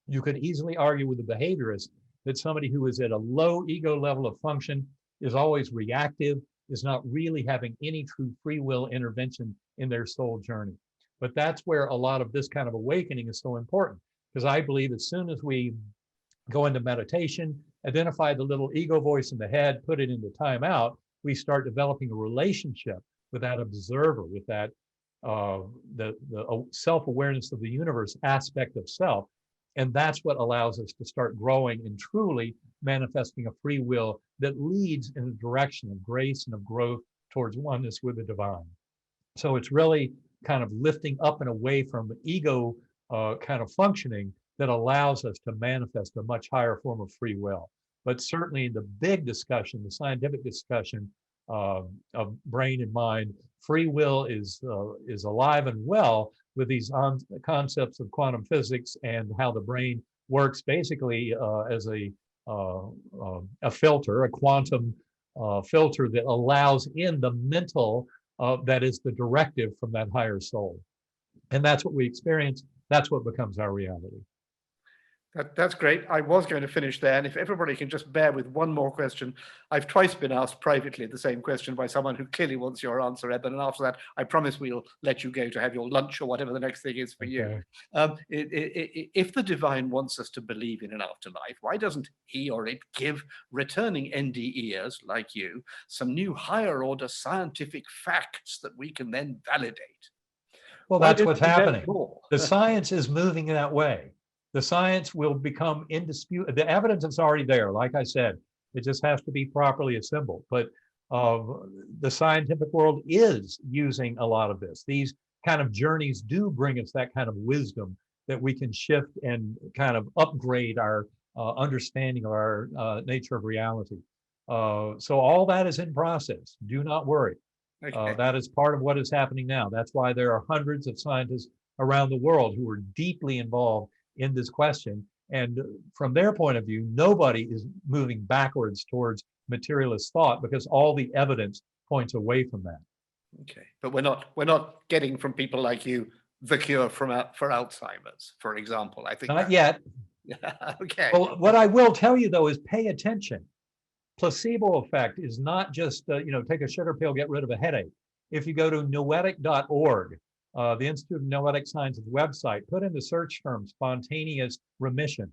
You could easily argue with the behaviorist that somebody who is at a low ego level of function is always reactive, is not really having any true free will intervention in their soul journey. But that's where a lot of this kind of awakening is so important, because I believe as soon as we go into meditation, identify the little ego voice in the head, put it into timeout, we start developing a relationship with that observer, with that the self-awareness of the universe aspect of self. And that's what allows us to start growing and truly manifesting a free will that leads in a direction of grace and of growth towards oneness with the divine. So it's really kind of lifting up and away from ego kind of functioning that allows us to manifest a much higher form of free will. But certainly the big discussion, the scientific discussion of brain and mind, free will is alive and well with these concepts of quantum physics and how the brain works basically as a filter, a quantum filter that allows in the mental that is the directive from that higher soul. And that's what we experience. That's what becomes our reality. That's great. I was going to finish there, and if everybody can just bear with one more question. I've twice been asked privately the same question by someone who clearly wants your answer, Eben, and after that, I promise we'll let you go to have your lunch or whatever the next thing is for you. If the divine wants us to believe in an afterlife, why doesn't he or it give returning NDEers like you some new higher order scientific facts that we can then validate? Well, that's what's happening. The science is moving that way. The science will become indisputable. The evidence is already there. Like I said, it just has to be properly assembled. But the scientific world is using a lot of this. These kind of journeys do bring us that kind of wisdom that we can shift and kind of upgrade our understanding of our nature of reality. So all that is in process. Do not worry. Okay. That is part of what is happening now. That's why there are hundreds of scientists around the world who are deeply involved in this question. And from their point of view, nobody is moving backwards towards materialist thought because all the evidence points away from that. Okay, but we're not getting from people like you the cure for Alzheimer's, for example. I think not yet. Okay. Well, what I will tell you though is pay attention. Placebo effect is not just take a sugar pill, get rid of a headache. If you go to noetic.org, the Institute of Noetic Science's website, put in the search term spontaneous remission.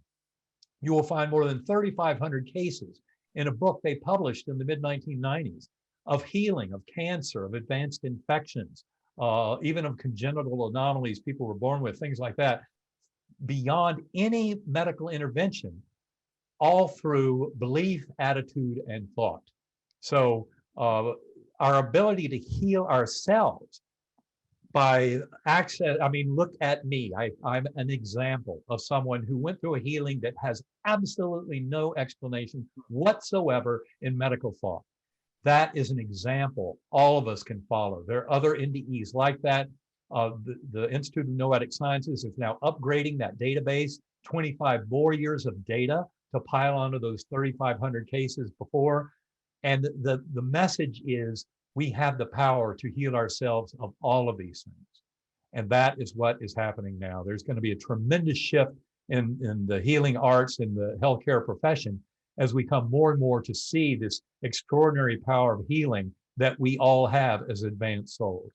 You will find more than 3,500 cases in a book they published in the mid-1990s of healing, of cancer, of advanced infections, even of congenital anomalies people were born with, things like that, beyond any medical intervention, all through belief, attitude, and thought. So our ability to heal ourselves by access, I mean, look at me. I'm an example of someone who went through a healing that has absolutely no explanation whatsoever in medical thought. That is an example all of us can follow. There are other NDEs like that. The Institute of Noetic Sciences is now upgrading that database, 25 more years of data to pile onto those 3,500 cases before. And the message is we have the power to heal ourselves of all of these things. And that is what is happening now. There's going to be a tremendous shift in the healing arts in the healthcare profession as we come more and more to see this extraordinary power of healing that we all have as advanced souls.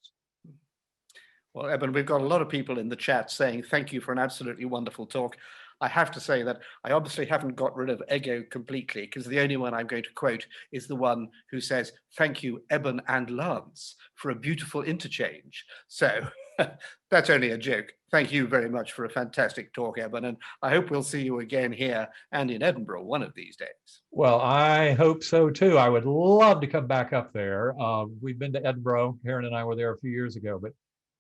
Well, Eben, we've got a lot of people in the chat saying thank you for an absolutely wonderful talk. I have to say that I obviously haven't got rid of ego completely, because the only one I'm going to quote is the one who says, thank you, Eben and Lance, for a beautiful interchange. So that's only a joke. Thank you very much for a fantastic talk, Eben, and I hope we'll see you again here and in Edinburgh one of these days. Well, I hope so too. I would love to come back up there. We've been to Edinburgh. Karen and I were there a few years ago, but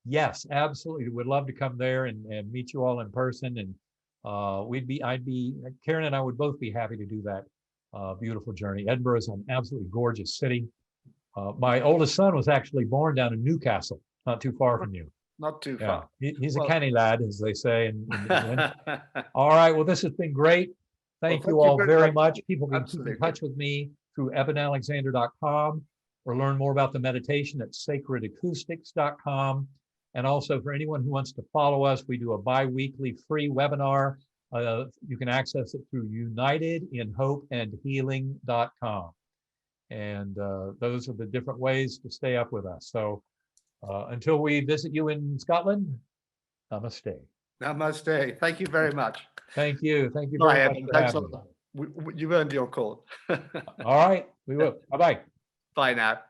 yes, absolutely. Would love to come there and meet you all in person. And Karen and I would both be happy to do that beautiful journey. Edinburgh is an absolutely gorgeous city. My oldest son was actually born down in Newcastle, not too far from you. Not too far. He's a canny lad, as they say in England. All right. Well, this has been great. Thank you all very much. People can keep in touch with me through ebenalexander.com or learn more about the meditation at sacredacoustics.com. And also for anyone who wants to follow us, we do a bi-weekly free webinar. You can access it through unitedinhopeandhealing.com. And those are the different ways to stay up with us. So until we visit you in Scotland, namaste. Namaste. Thank you very much. Thank you. Thank you very much for having me. You've earned your call. All right. We will. Bye-bye. Bye now.